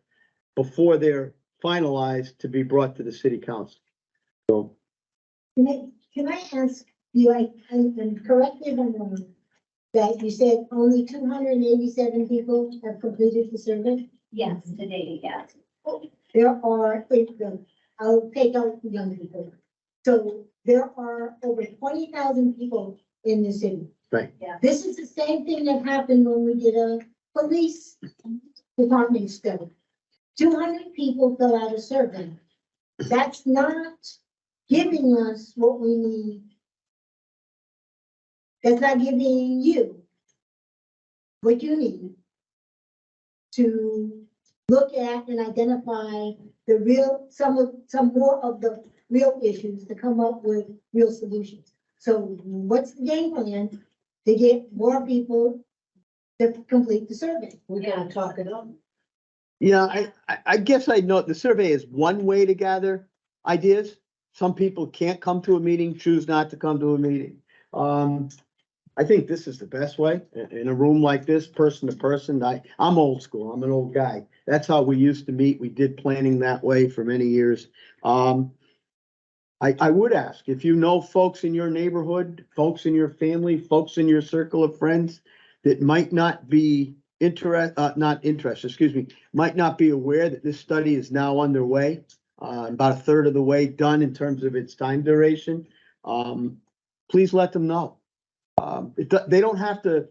before they're finalized to be brought to the city council. So. can I ask you, and correct me if I'm wrong, that you said only 287 people have completed the survey? Yes, today, yes. There are, I'll take out the young people. So there are over 20,000 people in the city. Right. Yeah. This is the same thing that happened when we did a police department study. 200 people fill out a survey. That's not giving us what we need. That's not giving you what you need to look at and identify the real, some more of the real issues to come up with real solutions. So what's the game plan to get more people to complete the survey? We're gonna talk it up. Yeah, I guess I know the survey is one way to gather ideas. Some people can't come to a meeting, choose not to come to a meeting. I think this is the best way in a room like this, person to person. I'm old school. I'm an old guy. That's how we used to meet. We did planning that way for many years. I would ask if you know folks in your neighborhood, folks in your family, folks in your circle of friends that might not be might not be aware that this study is now underway, about a third of the way done in terms of its time duration. Please let them know. They don't have to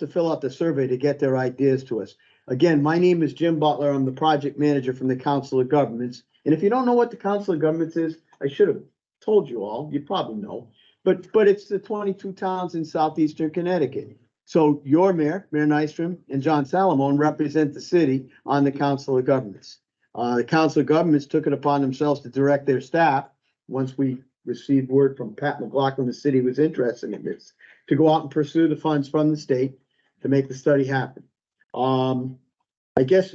fill out the survey to get their ideas to us. Again, my name is Jim Butler. I'm the project manager from the Council of Governments. And if you don't know what the Council of Governments is, I should have told you all. You probably know. But it's the 22 towns in southeastern Connecticut. So your mayor, Mayor Nystrom, and John Salamone represent the city on the Council of Governments. The Council of Governments took it upon themselves to direct their staff, once we received word from Pat McLaughlin, the city was interested in this, to go out and pursue the funds from the state to make the study happen. I guess,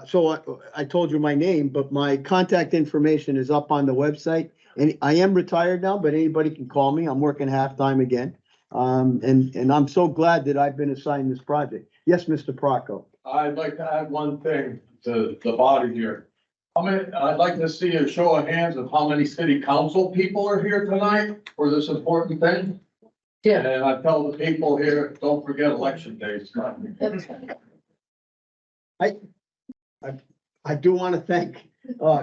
so I told you my name, but my contact information is up on the website. And I am retired now, but anybody can call me. I'm working half-time again. And I'm so glad that I've been assigned this project. Yes, Mr. Procco. I'd like to add one thing to the body here. I'd like to see a show of hands of how many city council people are here tonight for this important thing. Yeah. And I tell the people here, don't forget election day. I do want to thank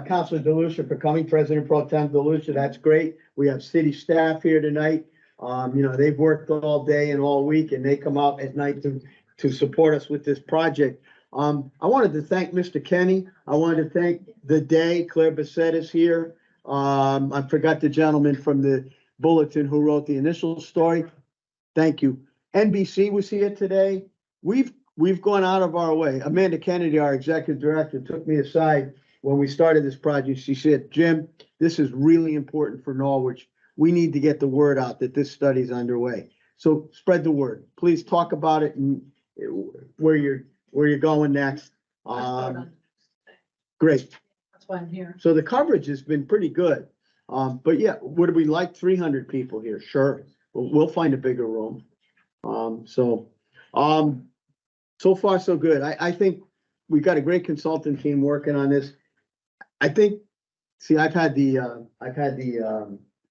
Councilor DeLucia for coming, President Pro Tem DeLucia. That's great. We have city staff here tonight. They've worked all day and all week, and they come out at night to support us with this project. I wanted to thank Mr. Kenny. I wanted to thank the day, Claire Bissett is here. I forgot the gentleman from the Bulletin who wrote the initial story. Thank you. NBC was here today. We've gone out of our way. Amanda Kennedy, our executive director, took me aside when we started this project. She said, Jim, this is really important for Norwich. We need to get the word out that this study is underway. So spread the word. Please talk about it and where you're going next. Great. That's why I'm here. So the coverage has been pretty good. But yeah, would we like 300 people here? Sure. We'll find a bigger room. So far, so good. I think we've got a great consultant team working on this. I think, see, I've had the,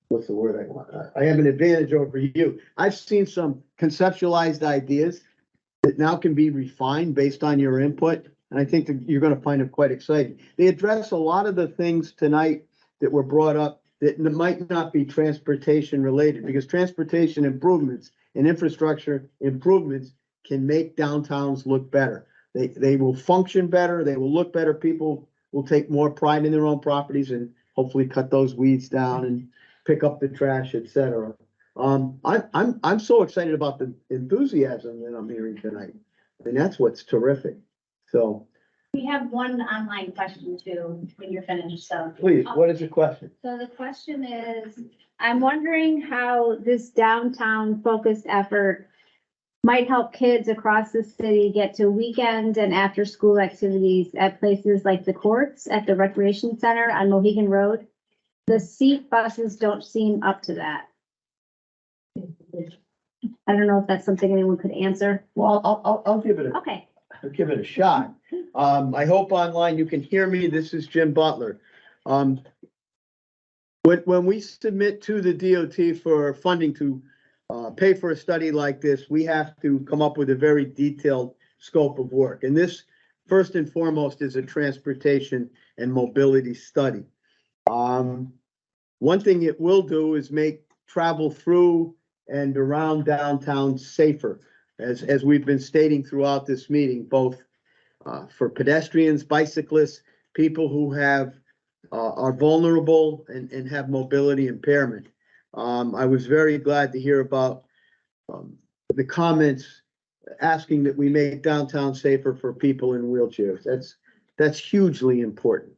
what's the word I want? I have an advantage over you. I've seen some conceptualized ideas that now can be refined based on your input. And I think that you're going to find it quite exciting. They address a lot of the things tonight that were brought up that might not be transportation related, because transportation improvements and infrastructure improvements can make downtowns look better. They will function better, they will look better, people will take more pride in their own properties and hopefully cut those weeds down and pick up the trash, et cetera. I'm so excited about the enthusiasm that I'm hearing tonight. And that's what's terrific. So We have one online question too, when you're finished, so. please, what is the question? So the question is, I'm wondering how this downtown focused effort might help kids across the city get to weekend and after-school activities at places like the courts, at the recreation center on Mohegan Road. The seat buses don't seem up to that. I don't know if that's something anyone could answer. Well, I'll give it Okay. I'll give it a shot. I hope online you can hear me. This is Jim Butler. When we submit to the DOT for funding to pay for a study like this, we have to come up with a very detailed scope of work. And this, first and foremost, is a transportation and mobility study. One thing it will do is make travel through and around downtown safer, as we've been stating throughout this meeting, both for pedestrians, bicyclists, people who are vulnerable and have mobility impairment. I was very glad to hear about the comments asking that we make downtown safer for people in wheelchairs. That's hugely important.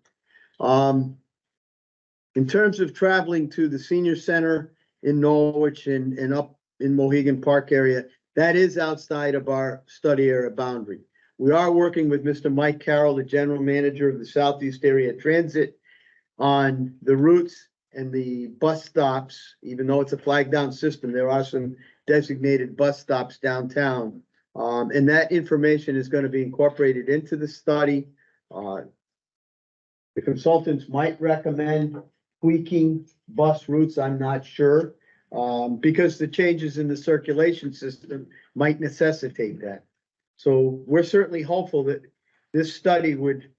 In terms of traveling to the senior center in Norwich and up in Mohegan Park area, that is outside of our study area boundary. We are working with Mr. Mike Carroll, the general manager of the Southeast Area Transit, on the routes and the bus stops. Even though it's a flagged down system, there are some designated bus stops downtown. And that information is going to be incorporated into the study. The consultants might recommend tweaking bus routes, I'm not sure, because the changes in the circulation system might necessitate that. So we're certainly hopeful that this study would,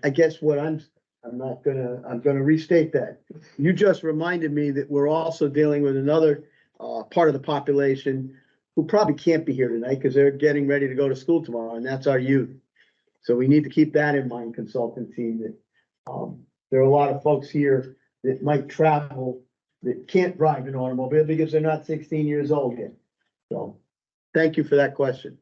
I guess what I'm gonna restate that. You just reminded me that we're also dealing with another part of the population who probably can't be here tonight because they're getting ready to go to school tomorrow, and that's our youth. So we need to keep that in mind, consultant team, that there are a lot of folks here that might travel that can't drive an automobile because they're not 16 years old yet. So thank you for that question.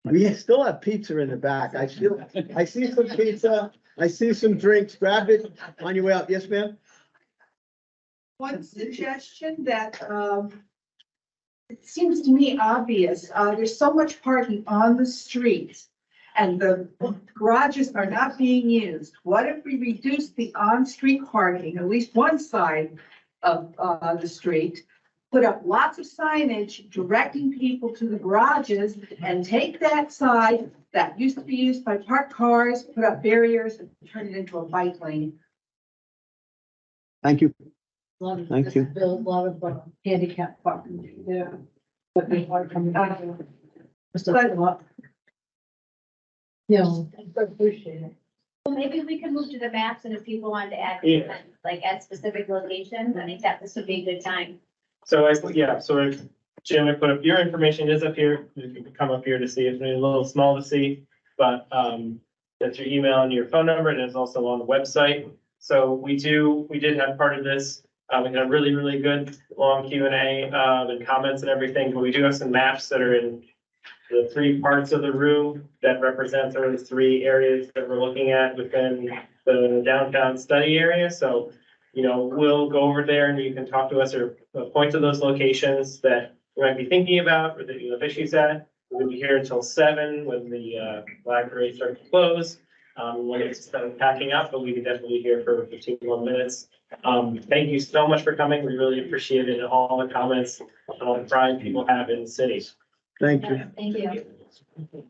We still have pizza in the back. I see some pizza. I see some drinks. Grab it on your way out. Yes, ma'am? One suggestion that, it seems to me obvious, there's so much parking on the streets and the garages are not being used. What if we reduce the on-street parking, at least one side of, the street, put up lots of signage directing people to the garages and take that side that used to be used by parked cars, put up barriers and turn it into a bike lane. Thank you. Thank you. Build a lot of handicap parking there. But they are coming out. Yeah, I appreciate it. Well, maybe we can move to the maps, and if people wanted to add, Yeah. like at specific locations, I think that this would be a good time. So Jim, I put up, your information is up here. You can come up here to see it. It's a little small to see, but that's your email and your phone number, and it's also on the website. So we did have part of this. We had a really, really good long Q&A and comments and everything, but we do have some maps that are in the three parts of the room that represent sort of the three areas that we're looking at within the downtown study area. So, we'll go over there and you can talk to us or point to those locations that you might be thinking about or that you have issues at. We'll be here until 7 when the library starts to close. When it's done packing up, but we can definitely be here for 15 more minutes. Thank you so much for coming. We really appreciate it and all the comments and all the pride people have in the city. Thank you. Thank you.